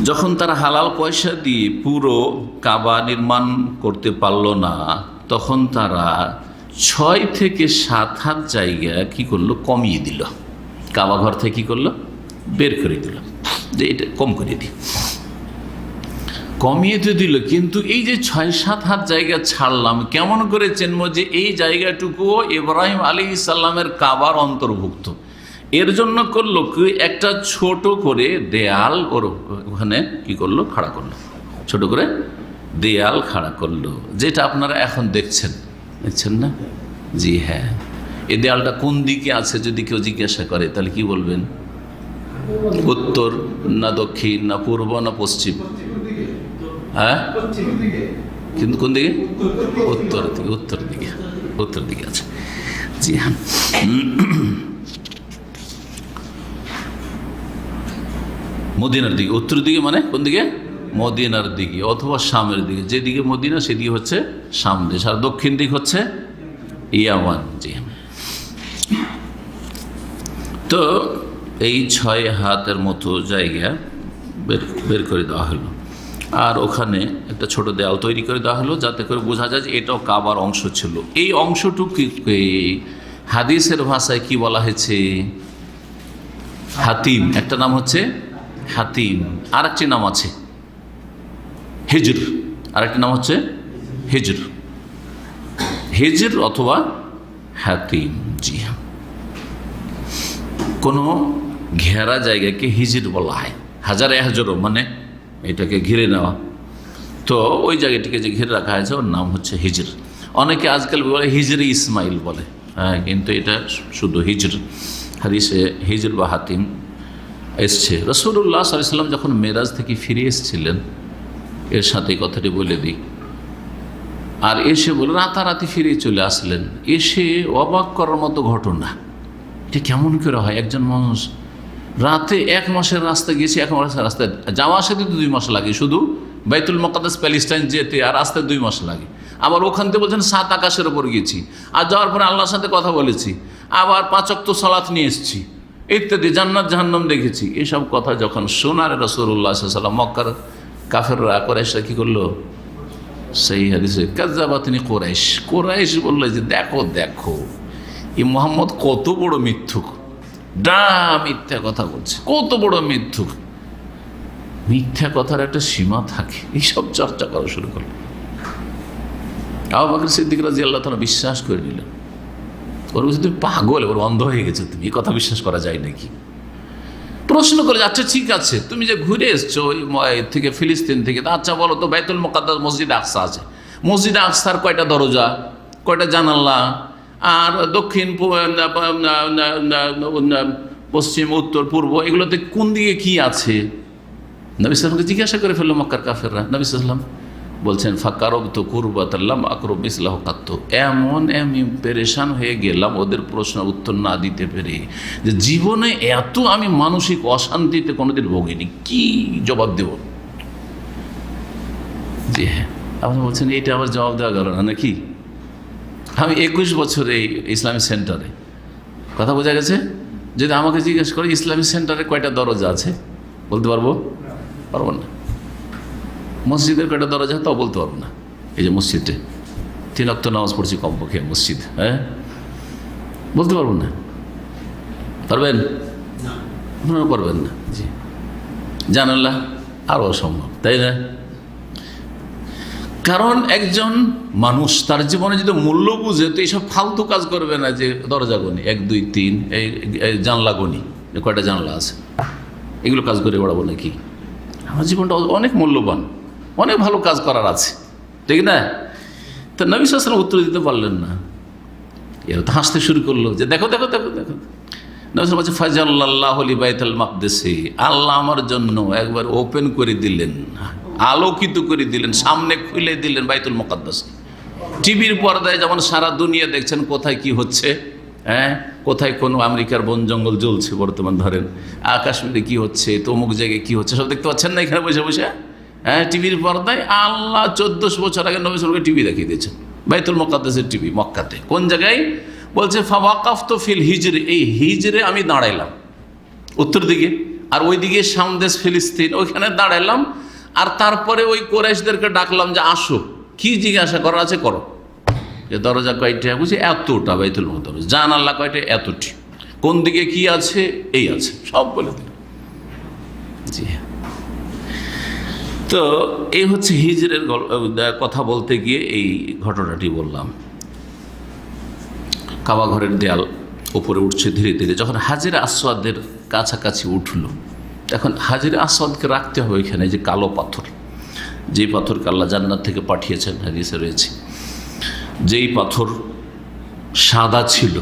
যখন তারা হালাল পয়সা দিয়ে পুরো কাবা নির্মাণ করতে পারল না, তখন তারা 6 থেকে 7 হাত জায়গা কি করলো? কমিয়ে দিল। কাবা ঘর থেকে কি করলো? বের করে দিল, যে এটা কম করে দিই। কমিয়ে তো দিল, কিন্তু এই যে 6-7 হাত জায়গা ছাড়লাম, কেমন করে চিনব যে এই জায়গাটুকুও ইব্রাহিম আলাইহিস সালামের কাবার অন্তর্ভুক্ত? এর জন্য করলো কি, একটা ছোট করে দেয়াল ওর ওখানে কি করলো? খাড়া করলো, ছোট করে দেয়াল খাড়া করলো, যেটা আপনারা এখন দেখছেন না? জি হ্যাঁ, এই দেয়ালটা কোন দিকে আছে যদি কেউ জিজ্ঞাসা করে, তাহলে কি বলবেন? উত্তর না দক্ষিণ না পূর্ব না পশ্চিম? হ্যাঁ, কিন্তু কোন দিকে? উত্তর দিকে, উত্তর দিকে আছে। জি হ্যাঁ, মদিনার দিকে। উত্তর দিকে মানে কোন দিকে? মদিনার দিকে অথবা শামের দিকে। যেদিকে মদিনা সেদিকে হচ্ছে শাম দেশ, আর দক্ষিণ দিক হচ্ছে ইয়ামান। জি, তো এই 6 হাতের মতো জায়গা বের করে দেওয়া হলো, আর ওখানে একটা ছোট দেয়াল তৈরি করে দেওয়া হলো, যাতে করে বোঝা যায় যে এটাও কাবার অংশ ছিল। এই অংশটুকুকে হাদিসের ভাষায় কি বলা হয়েছে? হাতিম। একটা নাম হচ্ছে হাতিম, আর একটি নাম আছে হিজর, আর একটি নাম হচ্ছে হিজর অথবা হাতিম। জি হ্যাঁ, কোনো ঘেরা জায়গাকে হিজর বলা হয়। হাজারে হাজরো মানে এটাকে ঘিরে নেওয়া, তো ওই জায়গাটিকে যে ঘিরে রাখা হয়েছে ওর নাম হচ্ছে হিজর। অনেকে আজকাল বলে হিজরে ইসমাইল বলে, হ্যাঁ, কিন্তু এটা শুধু হিজর। হাদিসে হিজর বা হাতিম এসছে। রাসূলুল্লাহ সাল্লাল্লাহু আলাইহি ওয়াসাল্লাম যখন মেরাজ থেকে ফিরে এসেছিলেন, এর সাথে কথাটি বলে দিই, আর এসে বলে রাতারাতি ফিরে চলে আসলেন। এসে অবাক করার মতো ঘটনা, এটা কেমন করে হয়? একজন মানুষ রাতে 1 মাসের রাস্তা গিয়েছে, 1 মাসের রাস্তায় যাওয়া আসতে তো 2 মাস লাগে, শুধু বাইতুল মুকাদ্দাস প্যালেস্টাইন যেতে আর রাস্তায় 2 মাস লাগে। আবার ওখান থেকে বলছেন 7 আকাশের ওপর গেছি, আর যাওয়ার পরে আল্লাহর সাথে কথা বলেছি, আবার 5 ওয়াক্ত সালাত নিয়ে এসেছি ইত্যাদি, জান্নাত জাহান্নাম দেখেছি। এসব কথা যখন শোনার রাসূলুল্লাহ সাল্লাল্লাহু আলাইহি ওয়াসাল্লাম, মক্কার কাফেররা কুরাইশরা কি করলো? সেই হাদিসে কাযাবাতনি কুরাইশ, কুরাইশ বললো যে দেখো দেখো এই মুহাম্মদ কত বড় মিথ্যুক, মিথ্যা কথা বলছে, কত বড় মিথ্যুক। মিথ্যা কথার একটা সীমা থাকে, এইসব চর্চা করা শুরু করলো। আবু বকর সিদ্দিক রাদিয়াল্লাহু তাআলা বিশ্বাস করে নিলেন। ওর বলছে তুমি পাগল, ওর অন্ধ হয়ে গেছে, তুমি এই কথা বিশ্বাস করা যায় নাকি? প্রশ্ন করে, আচ্ছা ঠিক আছে, তুমি যে ঘুরে এসছো ওই থেকে ফিলিস্তিন থেকে, আচ্ছা বলো তো বাইতুল মুকাদ্দাস মসজিদ আকসা আছে, মসজিদ আকসার কয়টা দরজা, কয়টা জানালা, আর দক্ষিণ পশ্চিম উত্তর পূর্ব এগুলোতে কোন দিকে কি আছে? নবী সাল্লামকে জিজ্ঞাসা করে ফেললো মক্কার কাফেররা। নবী সাল্লাম বলছেন ফাকারব তো কুরবাতাল্লাম আকরব ইসলাহ কাত্ত, এমন আমি পেরেশান হয়ে গেলাম ওদের প্রশ্ন উত্তর না দিতে পেরে, যে জীবনে এত আমি মানসিক অশান্তিতে কোনোদিন ভোগিনি, কি জবাব দেব? জি হ্যাঁ, আপনি বলছেন এইটা আবার জবাব দেওয়া গেল না নাকি? আমি 21 বছর এই ইসলামিক সেন্টারে, কথা বোঝা গেছে? যদি আমাকে জিজ্ঞেস করে ইসলামিক সেন্টারে কয়টা দরজা আছে, বলতে পারবো না। মসজিদের কয়টা দরজা তাও বলতে পারবো না। এই যে মসজিদে 3 ওয়াক্ত নামাজ পড়ছি কমপক্ষে মসজিদ, হ্যাঁ বলতে পারবো না। পারবেন? আপনারা পারবেন না। জি, জানাল্লাহ আরও অসম্ভব, তাই না? কারণ একজন মানুষ তার জীবনে যদি মূল্য বুঝে তো এইসব ফালতু কাজ করবে না, যে দরজা গণি 1 2 3, এই জানলা গণি কয়টা জানলা আছে, এগুলো কাজ করে বেড়াবো নাকি? আমার জীবনটা অনেক মূল্যবান, অনেক ভালো কাজ করার আছে, ঠিক না? তো নবী সাল্লাল্লাহু আলাইহি ওয়াসাল্লাম উত্তর দিতে পারলেন না। এরা তো হাসতে শুরু করলো যে দেখো দেখো দেখো দেখো। নবী সাল্লাল্লাহু আলাইহি ওয়াসাল্লাম ফাজাল্লাহু লি বাইতুল মাকদিসি, আল্লাহ আমার জন্য একবার ওপেন করে দিলেন, আলোকিত করে দিলেন, সামনে খুলে দিলেন বাইতুল মুকাদ্দাস। টিভির পর্দায় যেমন সারা দুনিয়া দেখছেন কোথায় কি হচ্ছে, হ্যাঁ কোথায় কোনো আমেরিকার বন জঙ্গল জ্বলছে বর্তমান, ধরেন কাশ্মীরে কি হচ্ছে, তো অমুক জায়গায় কি হচ্ছে, সব দেখতে পাচ্ছেন না এখানে বসে বসে, হ্যাঁ টিভির পর্দায়। আল্লাহ 1400 বছর আগে নবী সাল্লাল্লাহু আলাইহি ওয়াসাল্লামকে টিভি দেখিয়ে দিয়েছেন, বাইতুল মুকাদ্দাসের টিভি মক্কাতে। কোন জায়গায়? বলছে ফাওয়াকাফতু ফিল হিজরি, এই হিজরে আমি দাঁড়াইলাম উত্তর দিকে, আর ওই দিকে সামদেশ ফিলিস্তিন, ওইখানে দাঁড়াইলাম। আর তারপরে ওই কুরাইশদেরকে ডাকলাম যে আসো, কি জিজ্ঞাসা করার আছে করো। যে দরজা কয়টা? বুঝি এতটা বাইতুল মুকাদ্দাস। জানালা কয়টা? এতটি। কোন দিকে কি আছে? এই আছে, সব বলে দিল। জি, তো এই হচ্ছে হিজরের কথা বলতে গিয়ে এই ঘটনাটি বললাম। কাবা ঘরের দেয়াল উপরে উঠছে ধীরে ধীরে, যখন হাজরে আসওয়াদের কাছাকাছি উঠল, এখন হাজরে আসওয়াদকে রাখতে হবে এখানে, যে কালো পাথর, যেই পাথরকে আল্লাহ জান্নাত থেকে পাঠিয়েছেন, হাদিসে রয়েছে, যেই পাথর সাদা ছিল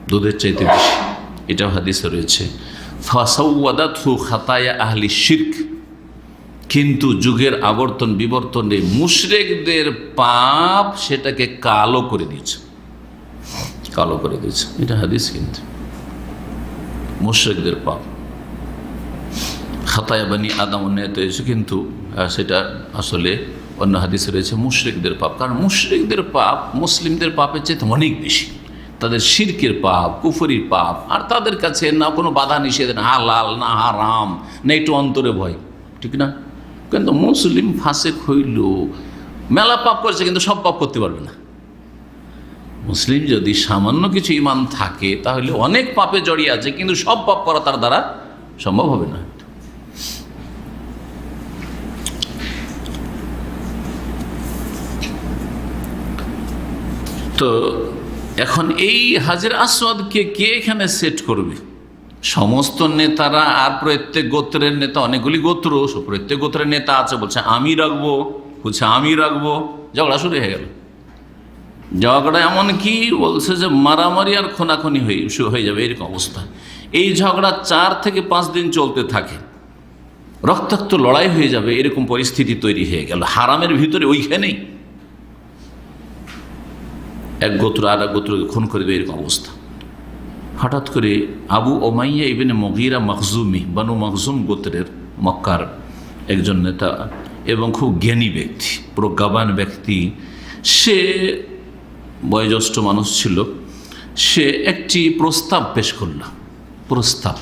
দুধের চাইতে বেশি, এটাও হাদিসে রয়েছে। ফাসাওয়াদাতহু খাতায়া আহলি শিরক, কিন্তু যুগের আবর্তন বিবর্তনে মুশরিকদের পাপ সেটাকে কালো করে দিয়েছে, কালো করে দিয়েছে। এটা হাদিস, কিন্তু মুশরিকদের পাপ খাতায়া বানি আদম উন্নয়ত হয়েছে, কিন্তু সেটা আসলে অন্য হাদিসে রয়েছে মুশরিকদের পাপ। কারণ মুশরিকদের পাপ মুসলিমদের পাপের চেয়ে অনেক বেশি, তাদের শিরকের পাপ, কুফরির পাপ, আর তাদের কাছে না কোনো বাধা নিষেধ, না হালাল না হারাম, না একটু অন্তরে ভয়, ঠিক না? কিন্তু মুসলিম ফাসেক হইল, মেলা পাপ করেছে কিন্তু সব পাপ করতে পারবে না। মুসলিম যদি সামান্য কিছু ঈমান থাকে তাহলে অনেক পাপে জড়িয়ে আছে, কিন্তু সব পাপ করা তার দ্বারা সম্ভব হবে না। তো এখন এই হাজরে আসওয়াদকে কে এখানে সেট করবে? সমস্ত নেতারা, আর প্রত্যেক গোত্রের নেতা, অনেকগুলি গোত্র, প্রত্যেক গোত্রের নেতা আছে, বলছে আমি রাখবো, বলছে আমি রাখবো, ঝগড়া শুরু হয়ে গেল। ঝগড়া এমন কি বলছে যে মারামারি আর খুনাখুনি হয়ে যাবে, এরকম অবস্থা। এই ঝগড়া 4 থেকে 5 দিন চলতে থাকে, রক্তাক্ত লড়াই হয়ে যাবে, এরকম পরিস্থিতি তৈরি হয়ে গেল হারামের ভিতরে, ওইখানেই। এক গোত্র আর এক গোত্রকে খুন করে দেবে, এরকম অবস্থা। হঠাৎ করে আবু ওমাইয়া ইবনে মুগীরা মখজুমি, বানু মখজুম গোত্রের মক্কার একজন নেতা এবং খুব জ্ঞানী ব্যক্তি, প্রজ্ঞাবান ব্যক্তি, সে বয়োজ্যেষ্ঠ মানুষ ছিল। সে একটি প্রস্তাব পেশ করল, প্রস্তাব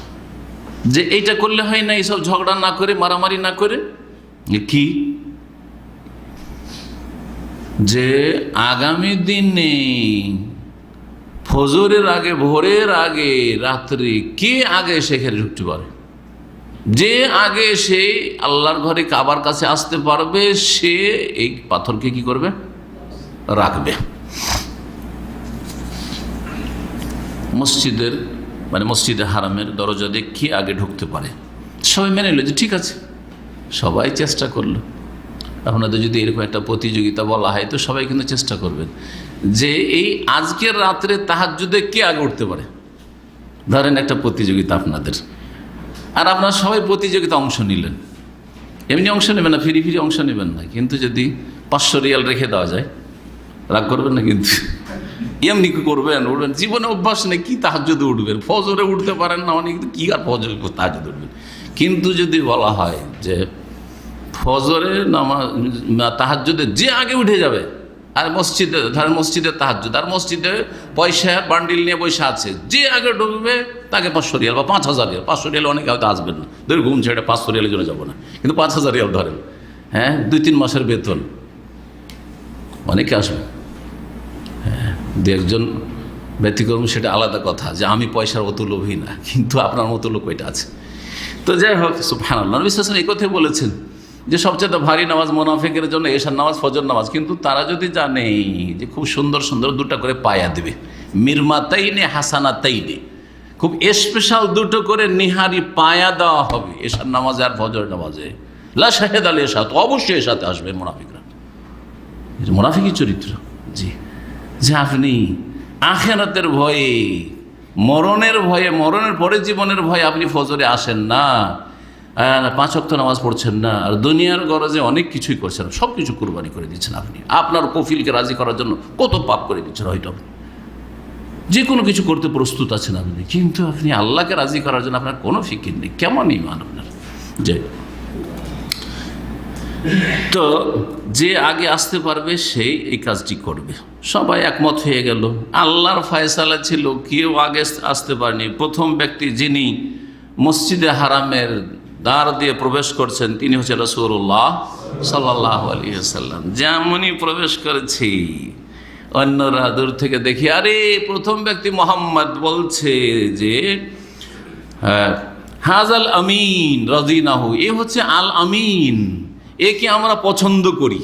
যে এইটা করলে হয় না, এইসব ঝগড়া না করে, মারামারি না করে, কি যে আগামী দিনে ফজরের আগে, ভোরের আগে, রাত্রি কে আগে সেখানে ঢুকতে পারে, যে আগে সে আল্লাহর ঘরে কাবার কাছে আসতে পারবে, সে এই পাথরকে কি করবে, রাখবে। মসজিদের মসজিদে হারামের দরজা দিয়ে কে আগে ঢুকতে পারে। সবাই মেনে নিল যে ঠিক আছে, সবাই চেষ্টা করলো। আপনাদের যদি এরকম একটা প্রতিযোগিতা বলা হয় তো সবাই কিন্তু চেষ্টা করবেন যে এই আজকের রাত্রে তাহাজ্জুদে কে আগে উঠতে পারে। ধরেন একটা প্রতিযোগিতা আপনাদের, আর আপনারা সবাই প্রতিযোগিতা অংশ নিলেন। এমনি অংশ নেবেন না, ফিরি ফিরি অংশ নেবেন না, কিন্তু যদি 500 রিয়াল রেখে দেওয়া যায়, রাগ করবেন না কিন্তু, এমনি কি করবেন, উঠবেন। জীবনে অভ্যাস নেই, কি তাহাজ্জুদে উঠবেন, ফজরে উঠতে পারেন না অনেক, কি আর ফজরে তাহাজ্জুদে উঠবেন। কিন্তু যদি বলা হয় যে ফজরে নামাজ তাহাজ্জুদে যে আগে উঠে যাবে, আর মসজিদে ধরেন মসজিদে তাহাজ্জুদ, আর মসজিদে পয়সা বান্ডিল নিয়ে বসে আছে, যে আগে ঢুকবে তাকে 500 রিয়াল বা 5000 রিয়াল। 500 রিয়াল অনেকে হয়তো আসবেন না, ধরে ঘুম ছেড়ে 500 রিয়ালের জন্য যাবো না, কিন্তু 5000 রিয়াল ধরেন, হ্যাঁ 2-3 মাসের বেতন, অনেকে আসবে। হ্যাঁ, দু একজন ব্যতিক্রম, সেটা আলাদা কথা, যে আমি পয়সার অত লোভী না, কিন্তু আপনার মতো লোক ওইটা আছে। তো যাই হোক, সুবহানাল্লাহ, নবী সাল্লাল্লাহু আলাইহি ওয়াসাল্লাম এই কথাই বলেছেন যে সবচেয়ে ভারী নামাজ মুনাফিকের জন্য এশার নামাজ, ফজর নামাজ। কিন্তু তারা যদি জানে যে খুব সুন্দর সুন্দর 2টা করে পায়া দেবে, মিরমাতাইনে হাসানাতাইনে, খুব স্পেশাল 2টো করে নিহারি পায়া দেওয়া হবে এশার নামাজে আর ফজর নামাজে, লা শাহেদ আল এশা, তো অবশ্যই এর সাথে আসবে মুনাফিকরা। মুনাফিকই চরিত্র। জি, যে আপনি আখিরাতের ভয়ে, মরণের ভয়ে, মরণের পরে জীবনের ভয়ে আপনি ফজরে আসেন না, 5 ওয়াক্ত নামাজ পড়ছেন না, আর দুনিয়ার গরজে অনেক কিছুই করছেন, সব কিছু কুরবানি করে দিচ্ছেন আপনি, আপনার কফিলকে রাজি করার জন্য কত পাপ করে দিচ্ছেন, হয়তো আপনি যে কোনো কিছু করতে প্রস্তুত আছেন আপনি, কিন্তু আপনি আল্লাহকে রাজি করার জন্য আপনার কোনো ফিকির নেই। কেমন ইমান আপনার? যে তো যে আগে আসতে পারবে সেই এই কাজটি করবে। সবাই একমত হয়ে গেল। আল্লাহর ফয়সালা ছিল, কেউ আগে আসতে পারেনি। প্রথম ব্যক্তি যিনি মসজিদে হারামের দ্বার দিয়ে প্রবেশ করছেন তিনি হচ্ছে রাসূলুল্লাহ সাল্লাল্লাহু আলাইহি ওয়াসাল্লাম। যেমনই প্রবেশ করেছি, অন্যরা দূর থেকে দেখি, আরে প্রথম ব্যক্তি মোহাম্মদ, বলছে যে হাজাল আমিন রাদিনাহু, এ হচ্ছে আল আমিন, একে আমরা পছন্দ করি,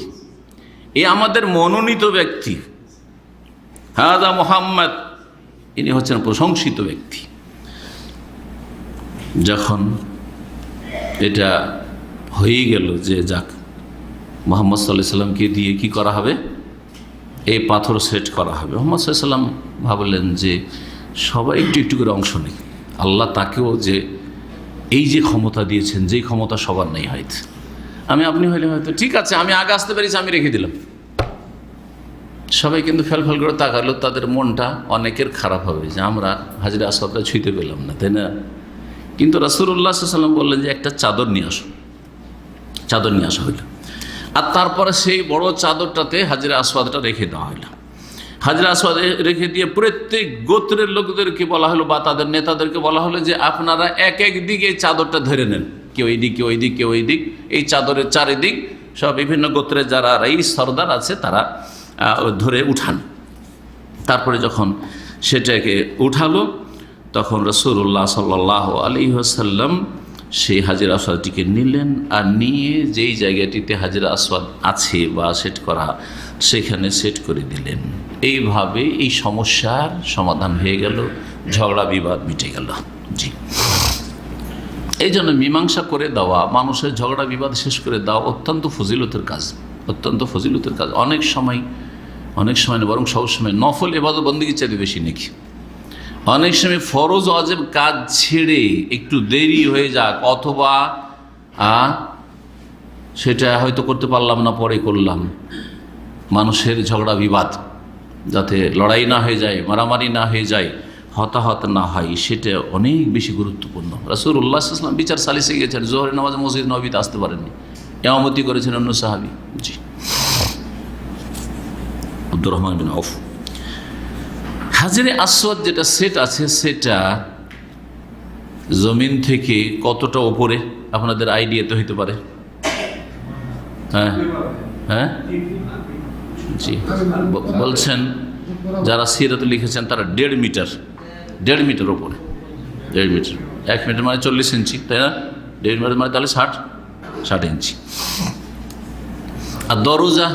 এ আমাদের মনোনীত ব্যক্তি। হাজা মোহাম্মদ, ইনি হচ্ছেন প্রশংসিত ব্যক্তি। যখন এটা হয়ে গেল যে যাক, মুহাম্মদ সাল্লাল্লাহু আলাইহি সাল্লামকে দিয়ে কি করা হবে, এই পাথর সেট করা হবে। মুহাম্মদ সাল্লাল্লাহু আলাইহি সাল্লাম ভাবলেন যে সবাই একটু একটু করে অংশ নেই, আল্লাহ তাকেও যে এই যে ক্ষমতা দিয়েছেন, যেই ক্ষমতা সবার নেই, হয়তো আপনি হইলে হয়তো ঠিক আছে, আমি আগে আসতে পেরেছি, আমি রেখে দিলাম। সবাই কিন্তু ফেল করে তাকালো, তাদের মনটা অনেকের খারাপ হবে যে আমরা হাজরে আসওয়াদটা ছুঁইতে পেলাম না, তাই না? কিন্তু রাসূলুল্লাহ সাল্লাল্লাহু আলাইহি ওয়াসাল্লাম বললেন যে একটা চাদর নিয়ে আসো। চাদর নিয়ে আসা হইল, আর তারপরে সেই বড় চাদরটাতে হাজরে আসওয়াদটা রেখে দেওয়া হইল। হাজরে আসওয়াদ রেখে দিয়ে প্রত্যেক গোত্রের লোকদেরকে বলা হলো, বা তাদের নেতাদেরকে বলা হলো যে আপনারা এক এক দিকে এই চাদরটা ধরে নেন, কেউ এই দিক, কেউ ওই দিক, কেউ ওই দিক, এই চাদরের চারিদিক সব বিভিন্ন গোত্রের যারা রাইস সর্দার আছে তারা ধরে উঠান। তারপরে যখন সেটাকে উঠালো, তখন রাসূলুল্লাহ সাল্লাল্লাহু আলাইহি ওয়াসাল্লাম সেই হাজরে আসওয়াদটিকে নিলেন, আর নিয়ে যেই জায়গাটিতে হাজরে আসওয়াদ আছে বা সেট করা, সেখানে সেট করে দিলেন। এইভাবে এই সমস্যার সমাধান হয়ে গেল, ঝগড়া বিবাদ মিটে গেল। জি, এই জন্য মীমাংসা করে দেওয়া, মানুষের ঝগড়া বিবাদ শেষ করে দেওয়া অত্যন্ত ফজিলতের কাজ, অত্যন্ত ফজিলতের কাজ। অনেক সময় না, বরং সবসময় নফল ইবাদত বন্দেগী চাইতে বেশি নাকি। অনেক সময় ফরজ ওয়াজিব কাজ ছেড়ে একটু দেরি হয়ে যাক, অথবা সেটা হয়তো করতে পারলাম না, পরে করলাম, মানুষের ঝগড়া বিবাদ যাতে লড়াই না হয়ে যায়, মারামারি না হয়ে যায়, হতাহত না হয়, সেটা অনেক বেশি গুরুত্বপূর্ণ। রাসূলুল্লাহ সাল্লাল্লাহু আলাইহি ওয়াসাল্লাম বিচার সালিসে গিয়েছেন, জোহরের নামাজে মসজিদ নববীতে আসতে পারেননি, ইমামতি করেছেন অন্য সাহাবী। জি, আব্দুর রহমান বিন আউফ। হাজরে আসওয়াদ যেটা সেট আছে, সেটা জমিন থেকে কতটা ওপরে আপনাদের আইডিয়া তো হইতে পারে? হ্যাঁ হ্যাঁ, জি, বলছেন যারা সিরাত লিখেছেন তারা 1.5 মিটার, 1.5 মিটার ওপরে, 1.5 মিটার। 1 মিটার মানে 40 ইঞ্চি, তাই না? 1.5 মিটার মানে তাহলে 60 ইঞ্চি। আর দরজা,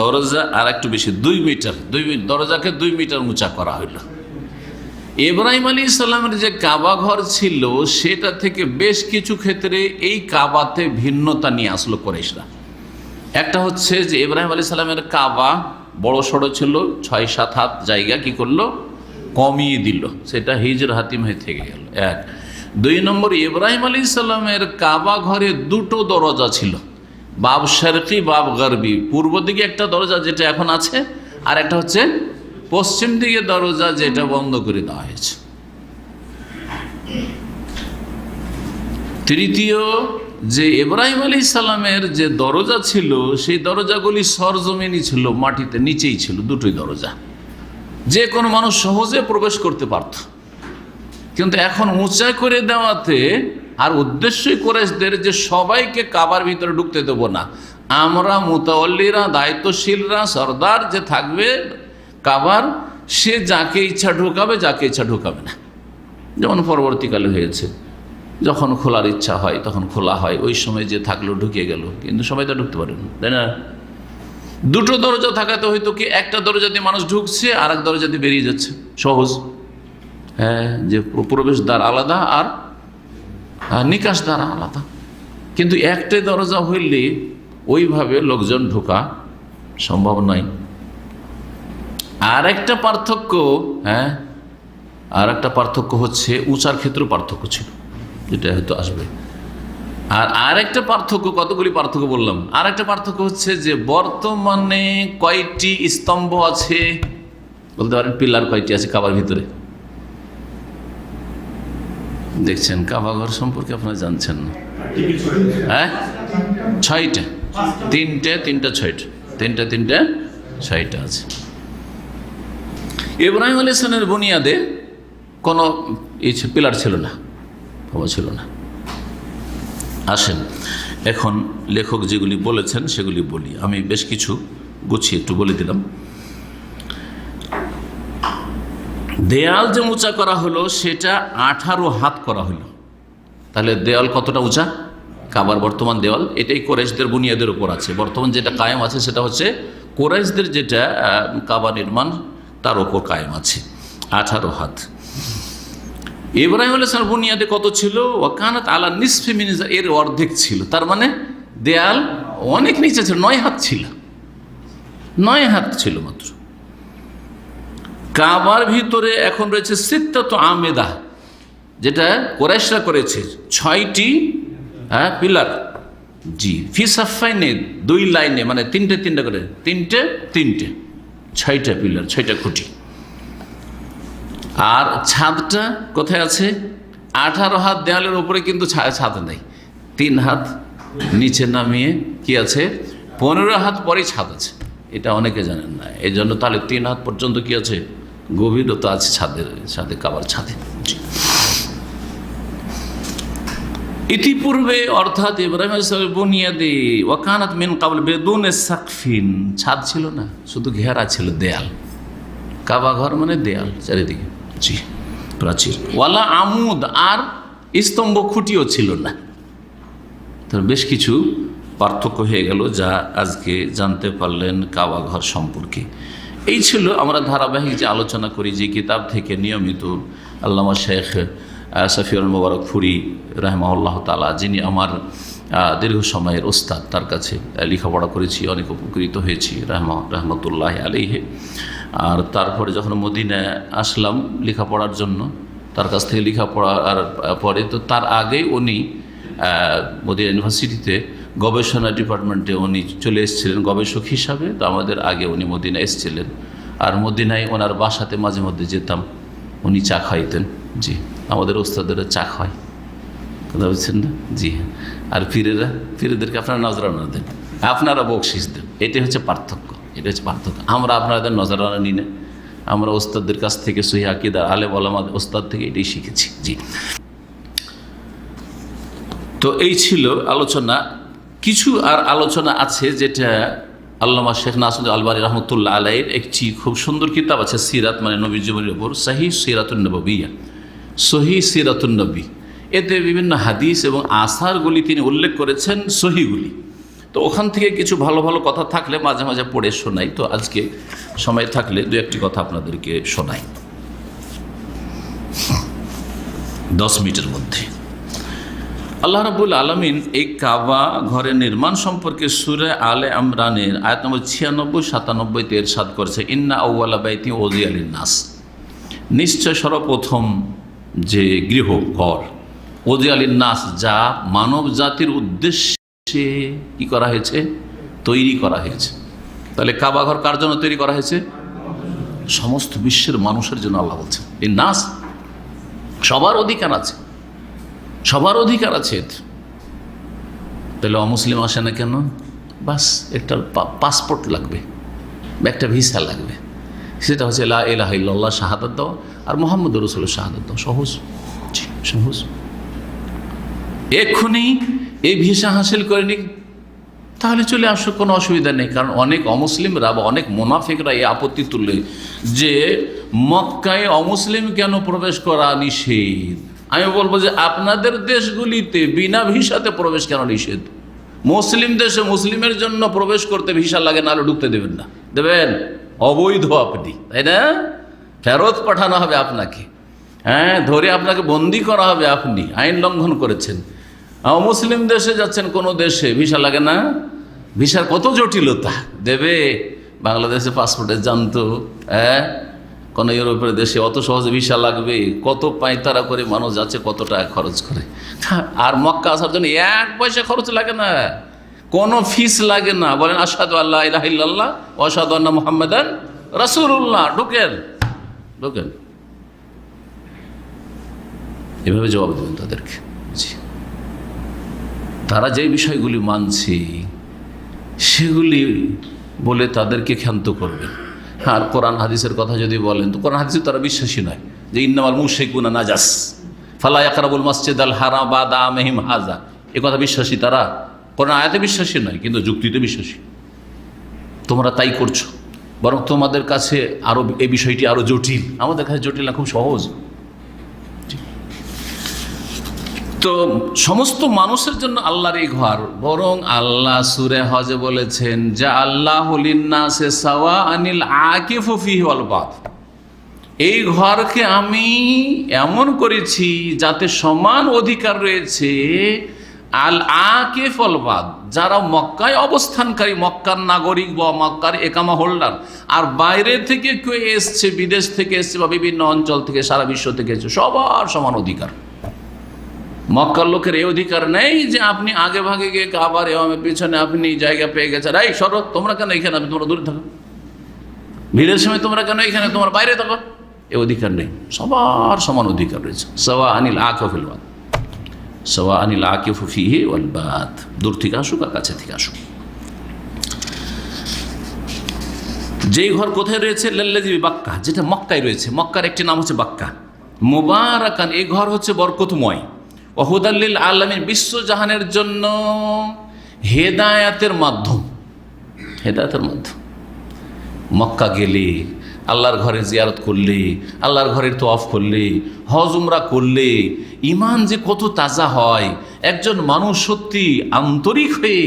দরজা আর একটু বেশি, 2 মিটার, দরজাকে 2 মিটার উঁচা করা হইল। ইব্রাহিম আলাইহিস সালামের যে কাবা ঘর ছিল, সেটা থেকে বেশ কিছু ক্ষেত্রে এই কাবাতে ভিন্নতা নিয়ে আসলো কুরাইশরা। একটা হচ্ছে যে ইব্রাহিম আলাইহিস সালামের কাবা বড় সড়ো ছিল, 6-7 হাত জায়গা কি করলো, কমিয়ে দিল, সেটা হিজর হাতিম হয়ে থেকে গেল। 1। 2 নম্বর, ইব্রাহিম আলাইহিস সালামের কাবা ঘরে 2টো দরজা ছিল, বাব শারকি, বাব গারবি। পূর্ব দিকে একটা দরজা যেটা এখন আছে, আর একটা হচ্ছে পশ্চিম দিকে দরজা যেটা বন্ধ করে দেওয়া হয়েছে। তৃতীয়, যে ইব্রাহিম আলাইহিস সালামের যে দরজা ছিল, সেই দরজাগুলি সরজমিনি ছিল, মাটিতে নিচেই ছিল, 2টোই দরজা, যে কোনো মানুষ সহজে প্রবেশ করতে পারত। কিন্তু এখন উঁচা করে দেওয়াতে, আর উদ্দেশ্যই কুরাইশদের যে সবাইকে কাবার ভিতরে ঢুকতে দেবো না, আমরা মুতাওয়াল্লিরা, দায়িত্বশীলরা, সর্দার যে থাকবে কাবার, সে যাকে ইচ্ছা ঢোকাবে, যাকে ইচ্ছা ঢোকাবে না। যেমন পরবর্তীকালে হয়েছে, যখন খোলার ইচ্ছা হয় তখন খোলা হয়, ওই সময় যে থাকলো ঢুকে গেল, কিন্তু সবাই তো ঢুকতে পারে না, তাই না? 2টো দরজা থাকাতে হয়তো কি, একটা দরজা দিয়ে মানুষ ঢুকছে, আর এক দরজা দিয়ে বেরিয়ে যাচ্ছে, সহজ। হ্যাঁ, যে প্রবেশ দ্বার আলাদা আর নিকাশ দ্বার আলাদা। কিন্তু একটাই দরজা হইলে ওইভাবে লোকজন ঢোকা সম্ভব নয়। আর একটা পার্থক্য, হ্যাঁ, আর একটা পার্থক্য হচ্ছে উঁচার ক্ষেত্রে পার্থক্য ছিল, যেটা হয়তো আসবে। আর আরেকটা পার্থক্য, কতগুলি পার্থক্য বললাম, আর একটা পার্থক্য হচ্ছে যে বর্তমানে কয়টি স্তম্ভ আছে বলতে পারেন, পিলার কয়টি আছে কাবার ভিতরে? দেখছেন কাবা ঘর সম্পর্কে আপনারা জানছেন না? হ্যাঁ, 6টা, 3টে 6টা, 3টে 6টা আছে। ইব্রাহিম আলাইহিস সালামের বুনিয়াদে কোনো পিলার ছিল না, ছিল না। আসেন এখন লেখক যেগুলি বলেছেন সেগুলি বলি। আমি বেশ কিছু গুছিয়ে একটু বলে দিলাম। দেয়াল যে উঁচা করা হলো, সেটা 18 হাত করা হলো। তাহলে দেয়াল কতটা উঁচা? কাবার বর্তমান দেওয়াল, এটাই কুরাইশদের বুনিয়াদের উপর আছে। বর্তমান যেটা কায়েম আছে সেটা হচ্ছে কুরাইশদের যেটা কাবা নির্মাণ, তার ওপর কায়েম আছে, 18 হাত। ইব্রাহিম আলাইহিস সালাম বুনিয়াদে কত ছিল? ওয়াকানাত আলা নিসফি মিনজা, এর অর্ধেক ছিল। তার মানে দেয়াল অনেক নিচে ছিল, 9 হাত ছিল, 9 হাত ছিল মাত্র। কাবার ভিতরে এখন রয়েছে সিত্তাতু আমেদা, যেটা কুরাইশরা করেছে, 6টি পিলার। জি, ফি সাফাইনে, 2 লাইনে, মানে 3টে করে, 3টে 6টা পিলার, 6টা খুঁটি। আর ছাদটা কোথায় আছে? 18 হাত দেওয়ালের উপরে, কিন্তু ছাদ নেই। 3 হাত নিচে নামিয়ে কি আছে, 15 হাত পরে ছাদ আছে। এটা অনেকে জানেন না, এই জন্য তাহলে 3 হাত পর্যন্ত কি আছে, গভীরতা আছে ছাদে, কাবার ছাদে। ইতিপূর্বে অর্থাৎ ইব্রাহিম আলাইহিস সালামের বুনিয়াদে ওয়াকানাত মিন ক্বাবল বিদুনে সাকফিন, ছাদ ছিল না, শুধু ঘেরা ছিল, দেয়াল। কাবা ঘর মানে দেয়াল চারিদিকে, জি, প্রাচীর। ওয়ালা আমুদ, আর স্তম্ভ খুঁটিও ছিল না। তার বেশ কিছু পার্থক্য হয়ে গেল, যা আজকে জানতে পারলেন কাবা ঘর সম্পর্কে। এই ছিল আমরা ধারাবাহিক যে আলোচনা করি, যে কিতাব থেকে নিয়মিত আল্লামা শেখ শফিউল মুবারক ফুরি রাহিমাহুল্লাহ তাআলা, যিনি আমার দীর্ঘ সময়ের ওস্তাদ, তার কাছে লেখাপড়া করেছি, অনেক উপকৃত হয়েছি রহমতুল্লাহ আলাইহি। আর তারপরে যখন মদিনায় আসলাম লেখাপড়ার জন্য, তার কাছ থেকে লেখাপড়ার পরে, তো তার আগে উনি মদিনা ইউনিভার্সিটিতে গবেষণা ডিপার্টমেন্টে উনি চলে এসেছিলেন গবেষক হিসাবে। তো আমাদের আগে উনি মদিনা এসেছিলেন, আর মদিনায় ওনার বাসাতে মাঝে মধ্যে যেতাম, উনি চা খাইতেন। জি, আমাদের ওস্তাদেরা চা খায়, কথা বলছেন না? জি হ্যাঁ। আর পীরেদেরকে আপনারা নজরানা দেন, আপনারা বকশিস দেন। এটাই হচ্ছে পার্থক্য, এটা হচ্ছে পার্থক্য। আমরা আপনাদের নজরানা নিই না, আমরা ওস্তাদদের কাছ থেকে সহিহ আকীদা আলেম ওলামা ওস্তাদ থেকে এটাই শিখেছি। জি, তো এই ছিল আলোচনা। কিছু আর আলোচনা আছে যেটা আল্লামা শেখ নাসিরুদ্দিন আলবানী রহমতুল্লাহ আলাইহির একটি খুব সুন্দর কিতাব আছে সিরাত, মানে নবীর জীবনের উপর, সহিহ সিরাতুন নববিয়্যাহ, সহিহ সিরাতুন নবী। এতে বিভিন্ন হাদিস এবং আসারগুলি তিনি উল্লেখ করেছেন, সহিগুলি। তো ওখান থেকে কিছু ভালো ভালো কথা থাকলে মাঝে মাঝে পড়ে শোনাই। তো আজকে সময় থাকলে দু একটি কথা আপনাদেরকে শোনাই 10 মিনিটের মধ্যে। আল্লাহ রাব্বুল আলামিন এই কাবা ঘরের নির্মাণ সম্পর্কে সূরা আলে ইমরানের আয়াত নম্বর 96-97-তে ইরশাদ করেছে, ইন্না আউওয়ালা বাইতি উযিয়া লিন-নাস, নিশ্চয় সর্বপ্রথম যে গৃহ ঘর, উযিয়া লিন-নাস, যা মানব জাতির উদ্দেশ্যে কি করা হয়েছে, তৈরি করা হয়েছে। তাহলে কাবা ঘর কার জন্য তৈরি করা হয়েছে? সমস্ত বিশ্বের মানুষের জন্য। আল্লাহ বলছেন লিন-নাস, সবার অধিকার আছে, সবার অধিকার আছে। তাহলে অমুসলিম আসে না কেন? বাস একটা পাসপোর্ট লাগবে, একটা ভিসা লাগবে, সেটা হচ্ছে লা ইলাহা ইল্লাল্লাহ শাহাদাত দাও আর মুহাম্মদুর রাসূলুল্লাহ শাহাদাত দাও। সহজ, সহজ। এক্ষুনি এই ভিসা হাসিল করে নি, তাহলে চলে আসুক, কোনো অসুবিধা নেই। কারণ অনেক অমুসলিমরা বা অনেক মুনাফিকরা এই আপত্তি তুললে যে মক্কায় অমুসলিম কেন প্রবেশ করা নিষেধ। আমি বলবো যে আপনাদের দেশগুলিতে বিনা ভিসাতে প্রবেশ কেন নিষেধ? মুসলিম দেশে মুসলিমের জন্য প্রবেশ করতে ভিসা লাগে, না হলে ঢুকতে দেবেন না। দেবেন? অবৈধ আপনি, তাই না? ফেরত পাঠানো হবে আপনাকে, হ্যাঁ, ধরে আপনাকে বন্দি করা হবে, আপনি আইন লঙ্ঘন করেছেন। মুসলিম দেশে যাচ্ছেন, কোনো দেশে ভিসা লাগে না? ভিসার কত জটিলতা। দেবে? বাংলাদেশে পাসপোর্টে জানতো, হ্যাঁ, কোনো ইউরোপের দেশে অত সহজে ভিসা লাগবে? কত পায়তারা করে মানুষ যাচ্ছে, কত টাকা খরচ করে। আর মক্কা আসার জন্য 1 পয়সা খরচ লাগে না, কোনো ফিস লাগে না। বলেন আশহাদু আল্লা ইলাহা ইল্লাল্লাহ ওয়া আশহাদু আন্না মুহাম্মাদান রাসূলুল্লাহ, ঢুকেন ঢুকেন। এভাবে জবাব দেবেন তাদেরকে। তারা যে বিষয়গুলি মানছে সেগুলি বলে তাদেরকে ক্ষান্ত করবেন। আর কোরআন হাদিসের কথা যদি বলেন, তো কোরআন হাদিসে তারা বিশ্বাসী নয় যে ইন্নামাল মুশরিকুনা নাজাস ফালা ইয়াকরাবুল মাসজিদাল হারাম বাদা আমিহিম হাযা, এ কথা বিশ্বাসী তারা। কোরআন আয়াতে বিশ্বাসী নয়, কিন্তু যুক্তিতে বিশ্বাসী। তোমরা তাই করছো, বরং তোমাদের কাছে আরো এই বিষয়টি আরো জটিল। আমাদের কাছে জটিল না, খুব সহজ। তো সমস্ত মানুষের জন্য আল্লাহর এই ঘর, বরং আল্লাহ সূরা হজে বলেছেন যা আল্লাহু লিন-নাসি সাওয়াআনিল আকিফু ফিহি ওয়াল বাদ, এই ঘরকে আমি এমন করেছি যাতে সমান অধিকার রয়েছে আল আকিফ ওয়াল বাদ, যারা মক্কায় অবস্থানকারী, মক্কার নাগরিক বা মক্কার একামা হোল্ডার, আর বাইরে থেকে কেউ এসছে, বিদেশ থেকে এসছে বা বিভিন্ন অঞ্চল থেকে, সারা বিশ্ব থেকে এসছে, সবার সমান অধিকার। মক্কার লোকের এই অধিকার নেই যে আপনি আগে ভাগে গিয়ে কাবার ইমামের পিছনে আপনি জায়গা পেয়ে গেছেন, এই সরো, তোমরা কেন এখানে, আপনি তোমরা দূরে থাকো, ভিড়ের সময় তোমরা কেন এখানে, তোমার বাইরে থাকো, এই অধিকার নেই। সবার সমান অধিকার রয়েছে। সাওয়াআনিল আকিফু ফিল বাদ, সাওয়াআনিল আকিফু ফিহি ওয়াল বাদ, দূর থেকে আসুক আর কাছে থেকে আসুক। যেই ঘর কোথায় রয়েছে? লাল্লাযী বিবাক্কা, যেটা মক্কায় রয়েছে। মক্কার একটি নাম হচ্ছে বাক্কা। মুবারাকান, এই ঘর হচ্ছে বরকতময়। ওহুদাল্লিল আলামিন, বিশ্বজাহানের জন্য হেদায়াতের মাধ্যম, হেদায়াতের মাধ্যম। মক্কা গেলে, আল্লাহর ঘরে জিয়ারত করলে, আল্লাহর ঘরের তওয়াফ করলে, হজ উমরা করলে ইমান যে কত তাজা হয়। একজন মানুষ সত্যি আন্তরিক হয়ে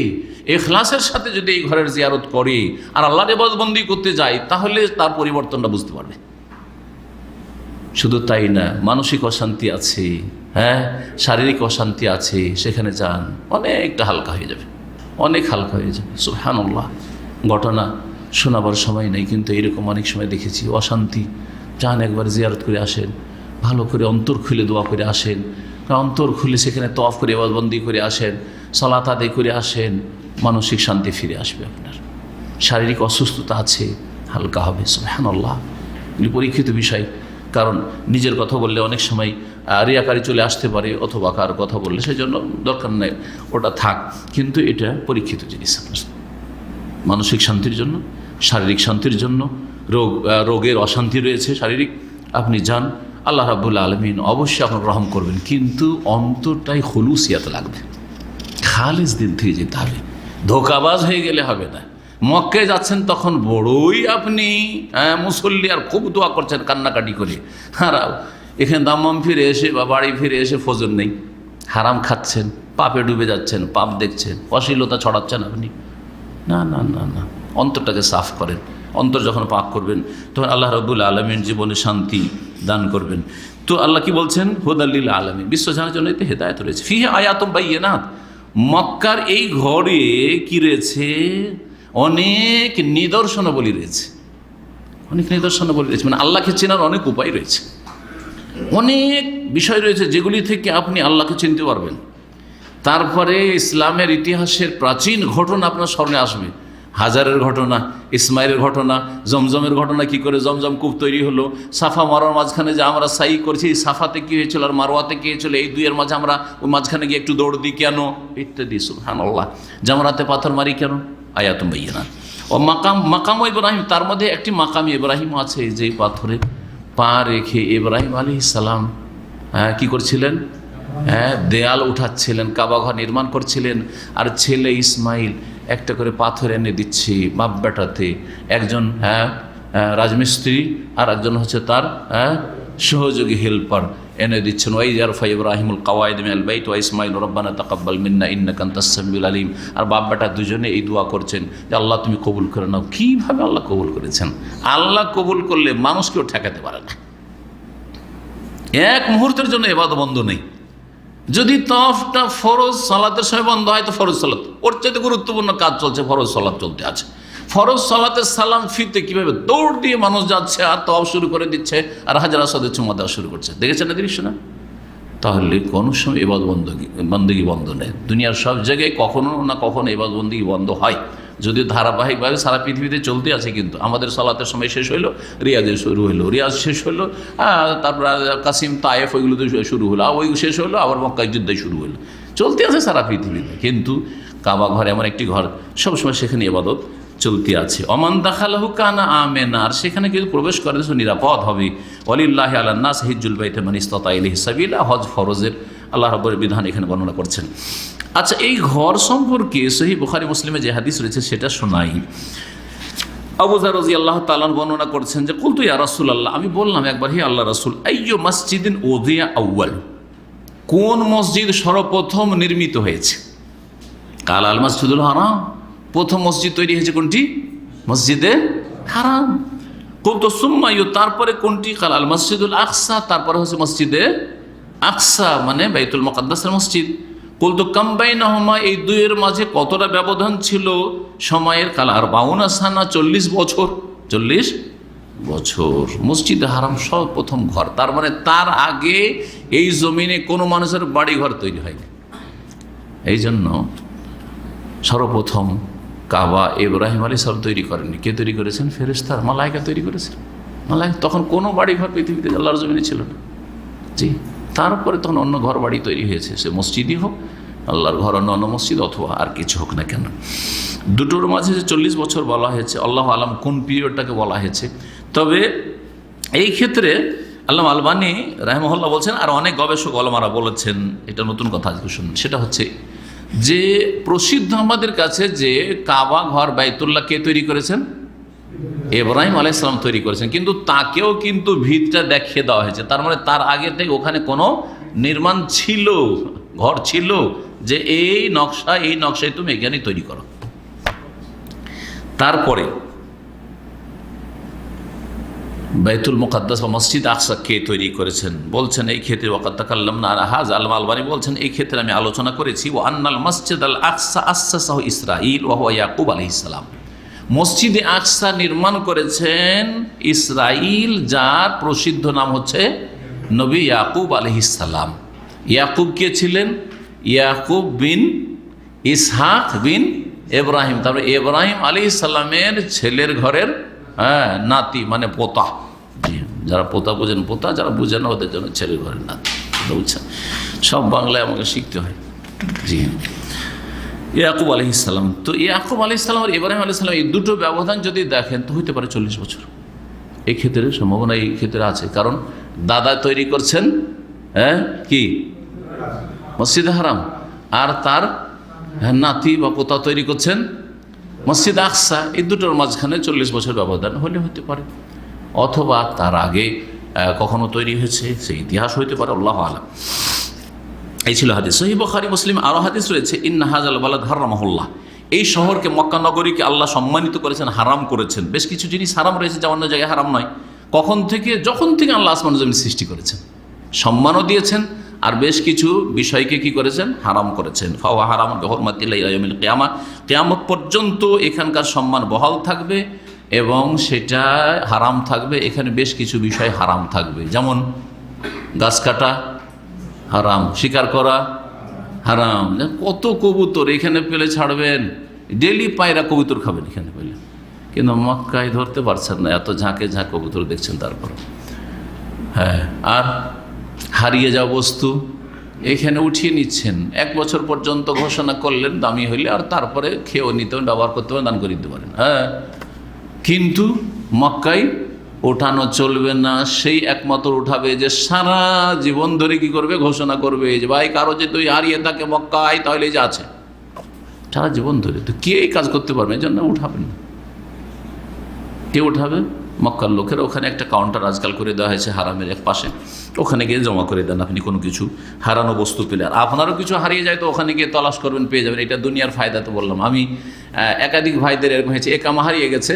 ইখলাসের সাথে যদি এই ঘরের জিয়ারত করে আর আল্লাহর ইবাদতবন্দি করতে যায়, তাহলে তার পরিবর্তনটা বুঝতে পারবে। শুধু তাই না, মানসিক অশান্তি আছে, হ্যাঁ, শারীরিক অশান্তি আছে, সেখানে যান, অনেকটা হালকা হয়ে যাবে, অনেক হালকা হয়ে যাবে। সুবহানাল্লাহ। ঘটনা শোনাবার সময় নেই, কিন্তু এরকম অনেক সময় দেখেছি অশান্তি। যান একবার জিয়ারত করে আসেন, ভালো করে অন্তর খুলে দোয়া করে আসেন, অন্তর খুলে সেখানে তওয়াফ করে ইবাদতবন্দি করে আসেন, সালাত আদায় করে আসেন, মানসিক শান্তি ফিরে আসবে আপনার। শারীরিক অসুস্থতা আছে, হালকা হবে। সুবহানাল্লাহ, এগুলি পরীক্ষিত বিষয়। কারণ নিজের কথা বললে অনেক সময় রিয়াকারি চলে আসতে পারে, অথবা কার কথা বললে, সেই জন্য দরকার নেই, ওটা থাক। কিন্তু এটা পরীক্ষিত জিনিস আপনার মানসিক শান্তির জন্য, শারীরিক শান্তির জন্য। রোগের অশান্তি রয়েছে শারীরিক, আপনি যান, আল্লাহ রাব্বুল আলামিন অবশ্যই আপনার রহম করবেন, কিন্তু অন্তরটাই খুলুসিয়াত লাগবে, খালিস দিল থেকে যেতে হবে, ধোঁকাবাজ হয়ে গেলে হবে না। মক্কায় যাচ্ছেন তখন বড়ই আপনি মুসল্লি, আর খুব দোয়া করছেন কান্নাকাটি করে, আর এখানে দাম্মাম ফিরে এসে বা বাড়ি ফিরে এসে ফজর নেই, হারাম খাচ্ছেন, পাপে ডুবে যাচ্ছেন, পাপ দেখছেন, অশ্লীলতা ছড়াচ্ছেন আপনি। না না না না, অন্তরটাকে সাফ করেন। অন্তর যখন পাক করবেন তখন আল্লাহ রাব্বুল আলামিন জীবনে শান্তি দান করবেন। তো আল্লাহ কি বলছেন? হুদাল্লিল আলামিন, বিশ্বজানের জন্য এতে হেদায়েত রয়েছে। ফিহে আয়াতুম বাইয়িনাত, মক্কার এই ঘরে কি রয়েছে? অনেক নিদর্শনাবলী রয়েছে, অনেক নিদর্শনাবলী রয়েছে, মানে আল্লাহকে চেনার অনেক উপায় রয়েছে, অনেক বিষয় রয়েছে যেগুলি থেকে আপনি আল্লাহকে চিনতে পারবেন। তারপরে ইসলামের ইতিহাসের প্রাচীন ঘটনা আপনার স্মরণে আসবে, হাজারের ঘটনা, ইসমাইলের ঘটনা, জমজমের ঘটনা, কি করে জমজম কূপ তৈরি হলো, সাফা মারোয়ার মাঝখানে যে আমরা সাই করছি, সাফাতে কী হয়েছিল আর মারোয়াতে কী হয়েছিল, এই দুইয়ের মাঝে আমরা ওই মাঝখানে গিয়ে একটু দৌড় দিই কেন, ইত্যাদি। সুবহানাল্লাহ, জামরাতে পাথর মারি কেন? আয়াতুম বাইয়িনাত। ও মাকাম ইব্রাহিম, তার মধ্যে একটি মাকাম ইব্রাহিম আছে, যে পাথরে পা রেখে ইব্রাহিম আলাইহিস সালাম কী করছিলেন? দেয়াল উঠাচ্ছিলেন, কাবাঘর নির্মাণ করছিলেন, আর ছেলে ইসমাইল একটা করে পাথর এনে দিচ্ছি বাপ বেটাতে, একজন রাজমিস্ত্রি আর একজন হচ্ছে তার সহযোগী হেল্পার এনে দিচ্ছেন। ওয়াইজ ইয়ারফা ইব্রাহিমুল কাওয়াইদ মিনাল বাইত ওয়া ইসমাইল রব্বানা তাকাব্বাল মিন্না ইন্নাকা আনতাস সামিউল আলিম। আর বাপ বেটা দুজনে এই দোয়া করছেন যে আল্লাহ তুমি কবুল করে নাও। কীভাবে আল্লাহ কবুল করেছেন? আল্লাহ কবুল করলে মানুষ কেউ ঠেকাতে পারে না, এক মুহূর্তের জন্য ইবাদত বন্ধ নেই। যদি তওয়াফটা ফরজ সালাতের সময় বন্ধ হয় তো ফরজ সালাত, ওর চাইতে গুরুত্বপূর্ণ কাজ চলছে, ফরজ সালাত চলতে আছে। ফরজ সালাতের সালাম ফিরতে কীভাবে দৌড় দিয়ে মানুষ যাচ্ছে আর তওয়াফ শুরু করে দিচ্ছে, আর হাজার আসাদের চুমা দেওয়া শুরু করছে, দেখেছেন না দৃশ্য না? তাহলে কোনো সময় ইবাদত বন্দী বন্ধ নেই। দুনিয়ার সব জায়গায় কখনো না কখনো ইবাদত বন্দী বন্ধ হয়, যদিও ধারাবাহিকভাবে সারা পৃথিবীতে চলতে আছে। কিন্তু আমাদের সালাতের সময় শেষ হইলো, রিয়াজের শুরু হইলো, রিয়াজ শেষ হইলো, তারপর কাসিম তায়েফ ওইগুলোতে শুরু হলো, ওই শেষ হলো, আবার মক্কায় যুদ্ধে শুরু হলো, চলতে আছে সারা পৃথিবীতে। কিন্তু কাবা ঘর এমন একটি ঘর, সবসময় সেখানে ইবাদত চলতে আছে। অমান দাখালাহু কানা আমেনা, আর সেখানে কিন্তু প্রবেশ করে নিরাপদ হবে। ওয়ালিল্লাহি আলান নাস হিজ্জুল বাইতি মান ইসতাতা ইলাইহি সাবিলা, হজ ফরজের আল্লাহ রাব্বুল বিধান এখানে বর্ণনা করছেন। আচ্ছা, এই ঘর সম্পর্কে সহিহ বুখারী মুসলিমে যে হাদিস রয়েছে সেটা শোনাই। আবু যর রাদিয়াল্লাহু তাআলা বর্ণনা করছেন যে কুলতু ইয়া রাসূলুল্লাহ, আমি বললাম একবার, হে আল্লাহ রাসূল, আইয়ু মসজিদিন উযিয়া আউয়াল, কোন মসজিদ সর্বপ্রথম নির্মিত হয়েছে? কাল আল মসজিদুল হারাম, প্রথম মসজিদ তৈরি হয়েছে কোনটি? মসজিদে হারাম। কুলতু সুম্মা ইউ, তারপরে কোনটি? কাল আল মসজিদুল আকসা, তারপরে হচ্ছে মসজিদে আকসা মানে বাইতুল মুকাদ্দাসের মসজিদ। কুলতু কাম বাইনাহুমা, এই দুইয়ের মাঝে কতটা ব্যবধান ছিল সময়ের? কাল আর 52 সানা, 40 বছর। 40 বছর মসজিদে হারাম সর্বপ্রথম ঘর, তার মানে তার আগে এই জমিনে কোনো মানুষের বাড়ি ঘর তৈরি হয়নি। এই জন্য সর্বপ্রথম কাবা ইব্রাহিম আলাইহিস সালাম তৈরি করেননি। কে তৈরি করেছেন? ফেরেশতা, মালায়েকা তৈরি করেছেন। মালায়েকা, তখন কোনো বাড়ি ঘর পৃথিবীতে আল্লাহর জমিনে ছিল না। জি, তারপরে তখন অন্য ঘর বাড়ি তৈরি হয়েছে, সে মসজিদই হোক, আল্লাহর ঘর, অন্য মসজিদ, অথবা আর কিছু হোক না কেন। দুটোর মাঝে যে 40 বছর বলা হয়েছে, আল্লাহ আলাম কোন পিরিয়ডটাকে বলা হয়েছে। তবে এই ক্ষেত্রে আল্লামা আলবানী রাহিমাহুল্লাহ বলছেন, আর অনেক গবেষক ওলামারা বলেছেন, এটা নতুন কথা আজকে শুনুন, সেটা হচ্ছে যে প্রসিদ্ধ আমাদের কাছে যে কাবা ঘর বাইতুল্লাহ কে তৈরি করেছেন? ইব্রাহিম আলাইহিস সালাম তৈরি করেছেন, কিন্তু তাকেও কিন্তু ভিতটা দেখিয়ে দেওয়া হয়েছে। তার মানে তার আগে থেকে ওখানে কোনো নির্মাণ ছিল, ঘর ছিল, যে এই নকশায় তুমি এখানেই তৈরি করো। তারপরে বাইতুল মুকাদ্দাস বা মসজিদ আকসা কে তৈরি করেছেন বলছেন এই ক্ষেত্রে ওয়াকাদ তাকাল্লামনা আলা হাযা, আল আলবানী বলছেন এই ক্ষেত্রে আমি আলোচনা করেছি। ওয়া আন্নাল মসজিদ আল আকসা আসসাসাহু ইসরাঈল ওয়া হুয়া ইয়াকুব আলাইহিস সালাম, মসজিদে আকসা নির্মাণ করেছেন ইসরাঈল, যার প্রসিদ্ধ নাম হচ্ছে নবী ইয়াকুব আলাইহিস সালাম। ইয়াকুব কে ছিলেন? ইয়াকুব বিন ইসহাক বিন ইব্রাহিম। তারপরে ইব্রাহিম আলাইহিস সালামের ছেলের ঘরের নাতি, মানে পোতা। যারা পোতা বোঝেন পোতা, যারা বুঝেন না ওদের জন্য ছেলের ঘরের নাতি। বুঝছেন, সব বাংলায় আমাকে শিখতে হয়। জি, ইয়াকুব আলাইহিস সালাম। তো ইয়াকুব আলাইহিস সালাম আর ইব্রাহিম আলাইহিস সালাম এই দুটো ব্যবধান যদি দেখেন তো হইতে পারে 40 বছর। এই ক্ষেত্রে সম্ভাবনা এই ক্ষেত্রে আছে, কারণ দাদা তৈরি করছেন কি মসজিদ হারাম, আর তার নাতি বা পোতা তৈরি করছেন মসজিদ আকসা। এই দুটোর মাঝখানে 40 বছর ব্যবধান হলে হতে পারে, অথবা তার আগে কখনো তৈরি হয়েছে, সেই ইতিহাস হইতে পারে, আল্লাহু আলাম। এই ছিল হাদিস। সহিহ বুখারী মুসলিম আরো হাদিস রয়েছে, ইন্না হাযাল বালাদ হারামাহুল্লাহ, এই শহরকে, মক্কা নগরীকে আল্লাহ সম্মানিত করেছেন, হারাম করেছেন। বেশ কিছু জিনিস হারাম রয়েছে যা অন্য জায়গায় হারাম নয়। কখন থেকে? যখন থেকে আল্লাহ আসমান জমিন সৃষ্টি করেছেন, সম্মানও দিয়েছেন, আর বেশ কিছু বিষয়কে কি করেছেন? হারাম করেছেন। ফাওয়া হারাম বিহুরমাতিল্লাহি ইলা ইয়াউমিল কিয়ামা, কিয়ামত পর্যন্ত এখানকার সম্মান বহাল থাকবে এবং সেটা হারাম থাকবে। এখানে বেশ কিছু বিষয় হারাম থাকবে, যেমন গাছ কাটা হারাম, শিকার করা হারাম। কত কবুতর এখানে পেলে ছাড়বেন, ডেলি পায়রা কবুতর খাবেন এখানে পেলে, কিন্তু মক্কায় ধরতে পারছেন না, এত ঝাঁকে ঝাঁক কবুতর দেখছেন। তারপর আর হারিয়ে যাওয়া বস্তু এখানে উঠিয়ে নিচ্ছেন, 1 বছর পর্যন্ত ঘোষণা করলেন দামি হইলে, আর তারপরে খেয়েও নিতে পারেন, ব্যবহার করতে পারেন, দান করে দিতে পারেন। কিন্তু মক্কায় ওঠানো চলবে না। সেই একমাত্র উঠাবে যে সারা জীবন ধরে কি করবে? ঘোষণা করবে যে ভাই কারো যে তুই হারিয়ে থাকে মক্কায়, তাহলে যে আছে সারা জীবন ধরে। তো কে এই কাজ করতে পারবে? এই জন্য উঠাবেন না। কে উঠাবে? মক্কার লোকেরা। ওখানে একটা কাউন্টার আজকাল করে দেওয়া হয়েছে হারামের এক পাশে, ওখানে গিয়ে জমা করে দেন আপনি কোনো কিছু হারানো বস্তু পেলে। আর আপনারও কিছু হারিয়ে যায় তো ওখানে গিয়ে তলাশ করবেন, পেয়ে যাবেন। এটা দুনিয়ার ফায়দা। তো বললাম আমি, একাধিক ভাইদের এরকম হয়েছে, একামা হারিয়ে গেছে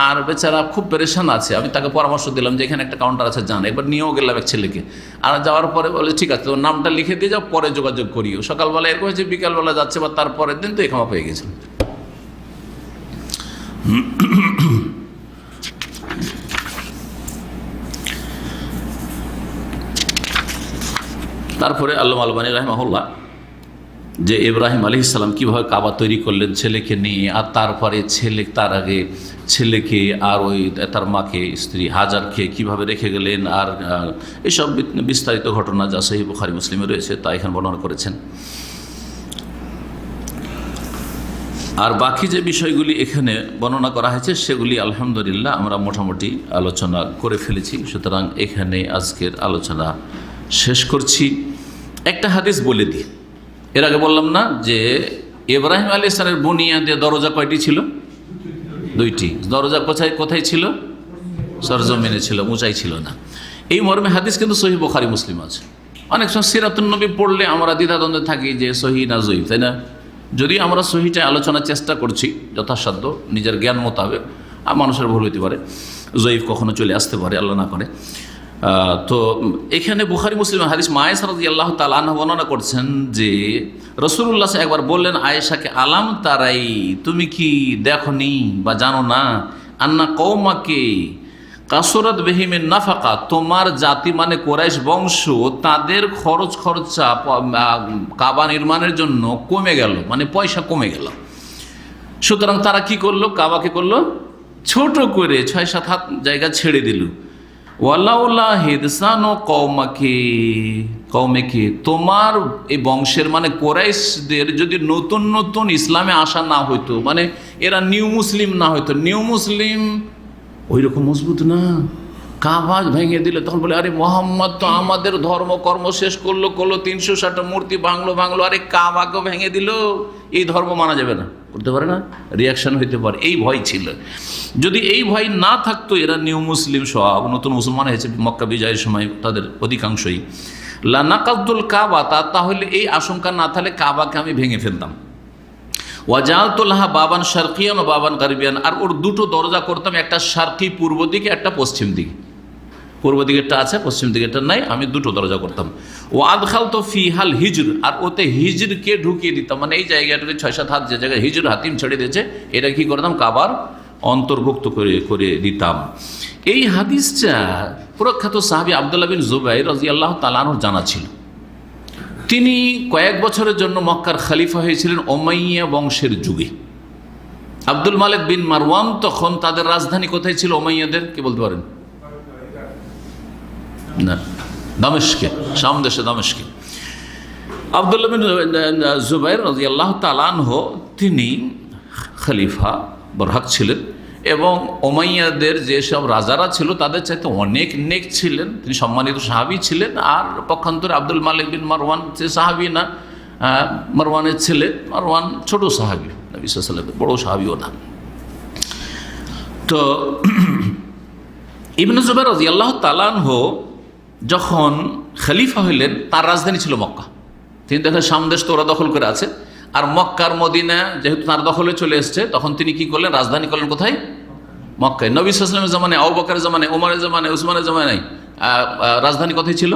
আর বেচারা খুব পেরেশান আছে। আমি তাকে পরামর্শ দিলাম যে এখানে একটা কাউন্টার আছে, যান। একবার নিয়েও গেলাম এক ছেলেকে, আর যাওয়ার পরে বলে ঠিক আছে, তোর নামটা লিখে দিয়ে যাও, পরে যোগাযোগ করিও। সকালবেলা এরকম হয়েছে, বিকালবেলা যাচ্ছে বা তারপরের দিন তো একামা পেয়ে গেছে। তারপরে আল্লামা আলবানী রাহিমাহুল্লাহ যে ইব্রাহিম আলাইহিস সালাম কীভাবে কাবা তৈরি করলেন ছেলেকে নিয়ে, আর তারপরে তার আগে ছেলেকে আর ওই তার মাকে, স্ত্রী হাজারকে কীভাবে রেখে গেলেন, আর এসব বিস্তারিত ঘটনা যা সহিহ বুখারী মুসলিমে রয়েছে তা এখানে বর্ণনা করেছেন। আর বাকি যে বিষয়গুলি এখানে বর্ণনা করা হয়েছে সেগুলি আলহামদুলিল্লাহ আমরা মোটামুটি আলোচনা করে ফেলেছি। সুতরাং এখানে আজকের আলোচনা শেষ করছি। একটা হাদিস বলে দিই। এর আগে বললাম না যে ইব্রাহিম আলাইহিস সালামের বুনিয়াদে দরজা কয়টি ছিল? 2টি। দরজা কোথায় ছিল? সরজমিনে ছিল, উঁচাই ছিল না। এই মর্মে হাদিস কিন্তু সহিহ বুখারী মুসলিম আছে। অনেক সময় সিরাতুন নবী পড়লে আমরা দ্বিধাদ্বন্দ্বে থাকি যে সহিহ না জয়ীফ, তাই না? যদি আমরা সহিহটা আলোচনার চেষ্টা করছি যথাসাধ্য নিজের জ্ঞান মোতাবেক, আর মানুষের ভুল হইতে পারে, জয়ীফ কখনো চলে আসতে পারে, আল্লাহ না করে। তো এখানে বুখারী মুসলিমের হাদিস, আয়েশা রাদিয়াল্লাহু তাআলা আনহা বর্ণনা করছেন যে রাসূলুল্লাহ একবার বললেন আয়েশাকে, আলাম তারাই, তুমি কি দেখনি বা জানো না, আন্না কওমাকে কাসরাত বিহিমিন নাফাকা, তোমার জাতি মানে কুরাইশ বংশ, তাদের খরচা কাবা নির্মাণের জন্য কমে গেল, মানে পয়সা কমে গেল। সুতরাং তারা কি করলো? কাবাকে করলো ছোট করে 6-7 হাত জায়গা ছেড়ে দিল। ওয়ালাউলা হিদসানো কওমেকে, তোমার এই বংশের মানে কোরাইশদের যদি নতুন নতুন ইসলামে আসা না হইতো, মানে এরা নিউ মুসলিম না হইতো, নিউ মুসলিম ওই রকম মজবুত না, কাবা ভেঙে দিলে তখন বলে আরে মোহাম্মদ তো আমাদের ধর্মকর্ম শেষ করলো 360টা মূর্তি ভাঙলো, আরে কাবাকে ভেঙে দিল, এই ধর্ম মানা যাবে না, করতে পারে না, রিয়াকশন হইতে পারে। এই ভয় ছিল। যদি এই ভয় না থাকতো, এরা নিউ মুসলিম সব নতুন মুসলমান হয়েছে মক্কা বিজয়ের সময় তাদের অধিকাংশই, লানাকাদুল কাবা, তাহলে এই আশঙ্কা না থাকলে কাবাকে আমি ভেঙে ফেলতাম। ওয়াজালতুল্লাহা বাবান শারকিয়ান ও বাবান গারবিয়ান, আর ওর 2টো দরজা করতাম, একটা শারকি পূর্ব দিকে, একটা পশ্চিম দিকে। পূর্ব দিকেরটা আছে, পশ্চিম দিকেরটা নাই, আমি 2টো দরজা করতাম। ও আদখালতু ফিহাল হিজর, আর ওতে হিজরকে ঢুকিয়ে দিতাম, মানে এই জায়গাটাকে 6-7 হাত যে জায়গায় হিজর হাতিম ছেড়ে দিয়েছে, এটা কি করতাম? কাবার অন্তর্ভুক্ত করে দিতাম। এই হাদিসটা প্রখ্যাত সাহাবী আব্দুল্লাহ বিন জুবাইর রাদিয়াল্লাহু তাআলা আনহু জানা ছিল। তিনি কয়েক বছরের জন্য মক্কার খলিফা হয়েছিলেন উমাইয়া বংশের যুগে। আব্দুল মালিক বিন মারওয়ান তখন তাদের রাজধানী কোথায় ছিল উমাইয়াদের, কি বলতে পারেন? না, দামেস্কে, শাম দেশে দামেস্কে। আব্দুল্লাহ বিন জুবাইর রাদিয়াল্লাহু তাআলা আনহু তিনি খলিফা বরহাক ছিলেন এবং উমাইয়াদের যেসব রাজারা ছিল তাদের চাইতে অনেক নেক ছিলেন। তিনি সম্মানিত সাহাবী ছিলেন। আর পক্ষান্তরে আব্দুল মালিক বিন মারওয়ান যে সাহাবী না, মারওয়ানের ছেলে, মারওয়ান ছোট সাহাবী, নবী সাল্লাল্লাহু আলাইহি ওয়াসাল্লাম বড় সাহাবীও না। তো ইবনে জুবাইর রাদিয়াল্লাহু তাআলা আনহু যখন খলিফা হইলেন তার রাজধানী ছিল মক্কা। তিনি দেখেন শাম দেশ তো ওরা দখল করে আছে, আর মক্কার মদিনা যেহেতু তার দখলে চলে এসছে, তখন তিনি কি করলেন? রাজধানী করলেন কোথায়? মক্কায়। নবী সাল্লাল্লাহু আলাইহি ওয়াসাল্লামের জামানায়, আবু বকরের জামানায়, ওমরের জামানায়, উসমানের জামানায় রাজধানী কোথায় ছিল?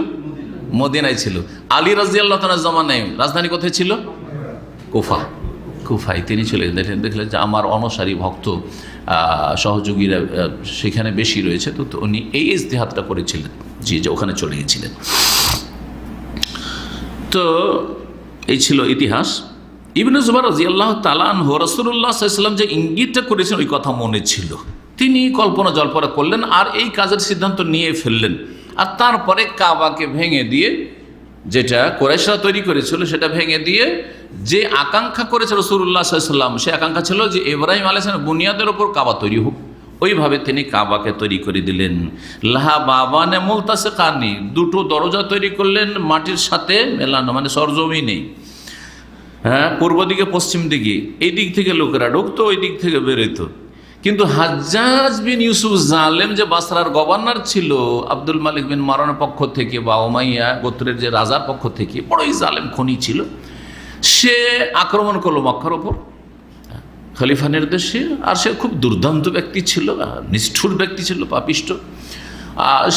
মদিনায় ছিল। আলী রাদিয়াল্লাহু তাআলার জামানায় রাজধানী কোথায় ছিল? কুফা। কুফায় তিনি চলে গেলেন। দেখলেন যে আমার অনুসারী ভক্ত সহযোগীরা সেখানে বেশি রয়েছে, তো উনি এই ইজতিহাদটা করেছিলেন যে ওখানে চলে গিয়েছিলেন। তো এই ছিল ইতিহাস। ইবনে জুবাইর রাদিয়াল্লাহু তাআলা আনহু রাসূলুল্লাহ সাল্লাল্লাহু আলাইহি ওয়াসাল্লাম যে ইঙ্গিতটা করেছেন ওই কথা মনে ছিল। তিনি কল্পনা জল্পনা করলেন আর এই কাজের সিদ্ধান্ত নিয়ে ফেললেন। আর তারপরে কাবাকে ভেঙে দিয়ে, যেটা কুরাইশরা তৈরি করেছিল সেটা ভেঙে দিয়ে যে আকাঙ্ক্ষা করেছে রাসূলুল্লাহ সাল্লাল্লাহু আলাইহি ওয়াসাল্লাম, সে আকাঙ্ক্ষা ছিল যে ইব্রাহিম আলাইহিস সালামের বুনিয়াদের ওপর কাবা তৈরি হোক। ওইভাবে তিনি কাবাকে তৈরি করে দিলেন। লাহা বাবানে মুলতাসিকানি, দুটো দরজা তৈরি করলেন মাটির সাথে মেলানো, মানে সরজমিনে। হ্যাঁ, পূর্ব দিকে পশ্চিম দিকে, এই দিক থেকে লোকেরা ঢুকতো, ওই দিক থেকে বেরোতো। কিন্তু হাজ্জাজ বিন ইউসুফ জালেম, যে বাসরার গভর্নর ছিল আব্দুল মালিক বিন মারওয়ানের পক্ষ থেকে বা উমাইয়া গোত্রের যে রাজার পক্ষ থেকে, বড়ই জালেম খনি ছিল, সে আক্রমণ করলো মক্কার ওপর খলিফা নির্দেশে। আর সে খুব দুর্দান্ত ব্যক্তি ছিল, নিষ্ঠুর ব্যক্তি ছিল, পাপিষ্ট।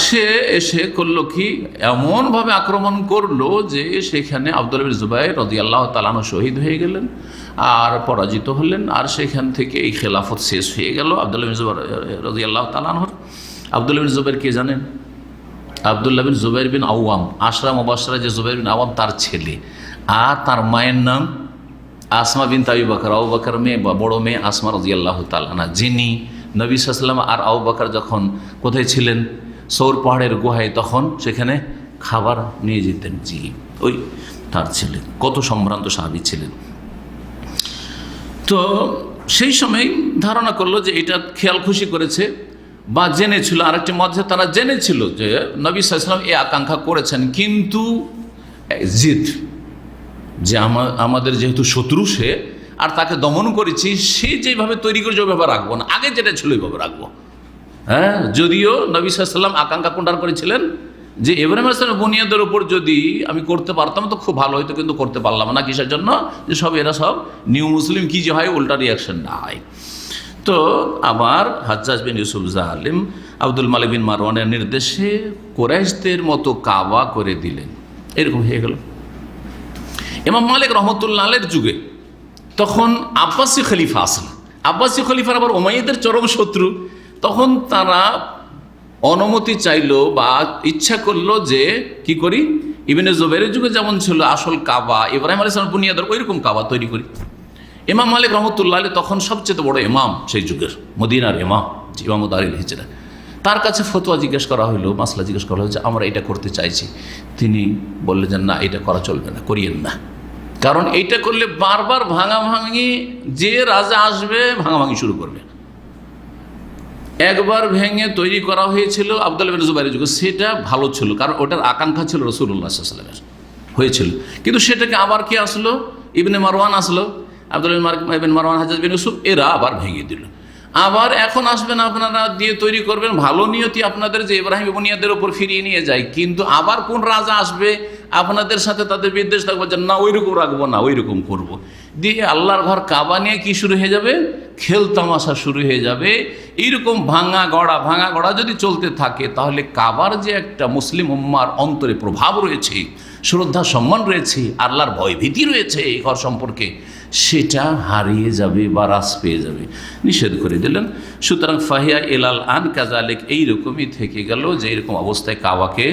সে এসে করলো কি, এমনভাবে আক্রমণ করলো যে সেখানে আব্দুল্লাহ বিন জুবাইর রাদিয়াল্লাহু তাআলা আনহু শহীদ হয়ে গেলেন আর পরাজিত হলেন। আর সেখান থেকে এই খেলাফত শেষ হয়ে গেল আব্দুল্লাহ বিন জুবাইর রাদিয়াল্লাহু তাআলা আনহুর। আব্দুল্লাহ বিন জুবাইর কে জানেন? আব্দুল্লাহ বিন জুবাইর বিন আওয়াম, আশরা মুবাশশারা যে জুবাইর বিন আওয়াম তার ছেলে। আর তার মায়ের নাম আসমা বিনতে আবি বকর, আবু বকর মেয়ে বা বড় মেয়ে আসমা রাদিয়াল্লাহু তাআলা আনহা, যিনি নবী সাল্লাল্লাহু আলাইহি ওয়াসাল্লাম আর আবু বকর যখন কোথায় ছিলেন, সৌর পাহাড়ের গুহায়, তখন সেখানে খাবার নিয়ে যেতেন। জি, ওই তার ছেলে। কত সম্ভ্রান্ত সাহাবী ছিলেন। তো সেই সময় ধারণা করলো যে এটা খেয়াল খুশি করেছে বা জেনেছিল। আরেকটি মধ্যে তারা জেনেছিল যে নবী সাল্লাল্লাহু আলাইহি ওয়াসাল্লাম এই আকাঙ্ক্ষা করেছেন, কিন্তু জিদ যে আমাদের যেহেতু শত্রু সে, আর তাকে দমন করেছি, সে যেভাবে তৈরি করেছে ওইভাবে রাখবো না, আগে যেটা ছিল ওইভাবে রাখবো। হ্যাঁ, যদিও নবী সাল্লাল্লাহু আলাইহি ওয়াসাল্লাম আকাঙ্ক্ষা কোনটার করেছিলেন যে ইব্রাহিম আলাইহিস সালামের বুনিয়াদের উপর যদি আমি করতে পারতাম তো খুব ভালো হতো, কিন্তু করতে পারলাম না। কিসের জন্য? যে সব এরা সব নিউ মুসলিম কি যে হয়, উল্টা রিয়াকশন না হয়। তো আবার হাজ্জাজ বিন ইউসুফ জালিম আব্দুল মালিক বিন মারওয়ানের নির্দেশে কুরাইশদের মতো কাবা করে দিলেন। এরকম হয়ে গেল। ইমাম মালিক রহমতুল্লাহ আলাইহির যুগে তখন আব্বাসী খলিফা আসলেন। আব্বাসী খলিফার আবার উমাইয়াদের চরম শত্রু। তখন তারা অনুমতি চাইলো বা ইচ্ছা করলো যে কি করি, ইবনে জুবাইরের যুগে যেমন ছিল আসল কাবা, ইব্রাহিম আলাইহিস সালামের বুনিয়াদের ওইরকম কাবা তৈরি করি। ইমাম মালিক রহমতুল্লাহ আলাইহি তখন সবচেয়ে বড় ইমাম সেই যুগের, মদিনার ইমাম, ইমাম দারুল হিজরা। তার কাছে ফতোয়া জিজ্ঞেস করা হলো, মাসলা জিজ্ঞেস করা হলো যে আমরা এটা করতে চাইছি। তিনি বললেন যে না, এটা করা চলবে না, করিয়েন না। কারণ এইটা করলে বারবার ভাঙাভাঙি, যে রাজা আসবে ভাঙাভাঙি শুরু করবে। একবার ভেঙে তৈরি করা হয়েছিল আব্দুল্লাহ বিন জুবাইরের যুগে, সেটা ভালো ছিল, কারণ ওটার আকাঙ্ক্ষা ছিল রাসূলুল্লাহ সাল্লাল্লাহু আলাইহি ওয়াসাল্লামের, হয়েছিল। কিন্তু সেটাকে আবার কে আসলো, ইবনে মারওয়ান আসলো, আব্দুল্লাহ বিন মারওয়ান, হাজ্জাজ বিন ইউসুফ, এরা আবার ভেঙে দিল। আবার এখন আসবেন আপনারা দিয়ে তৈরি করবেন, ভালো নিয়তি আপনাদের যে ইব্রাহিম বুনিয়াদের ওপর ফিরিয়ে নিয়ে যায়। কিন্তু আবার কোন রাজা আসবে আপনাদের সাথে তাদের বিদ্বেষ থাকবে যে না ওইরকম রাখবো না, ওইরকম করব। দিয়ে আল্লাহর ঘর কাবা নিয়ে কি শুরু হয়ে যাবে, খেল তামাশা শুরু হয়ে যাবে। এইরকম ভাঙা গড়া যদি চলতে থাকে, তাহলে কাবার যে একটা মুসলিম উম্মার অন্তরে প্রভাব রয়েছে, শ্রদ্ধা সম্মান রয়েছে, আল্লাহর ভয় ভীতি রয়েছে এই ঘর সম্পর্কে, সেটা হারিয়ে যাবে বা হ্রাস পেয়ে যাবে। নিষেধ করে দিলেন। সুতরাং ফাহিয়া এলাল আন কাজালেক, এইরকমই থেকে গেল যে এরকম অবস্থায় কাবাকে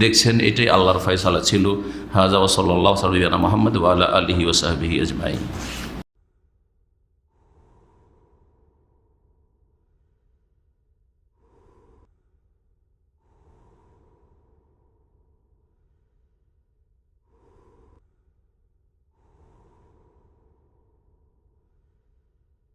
দেখছেন এটাই আল্লাহর ফয়সালা ছিল। হাযা ওয়া সাল্লাল্লাহু আলা মোহাম্মদ ওয়া আলা আলিহি ওয়া সাহবিহি আজমাইন।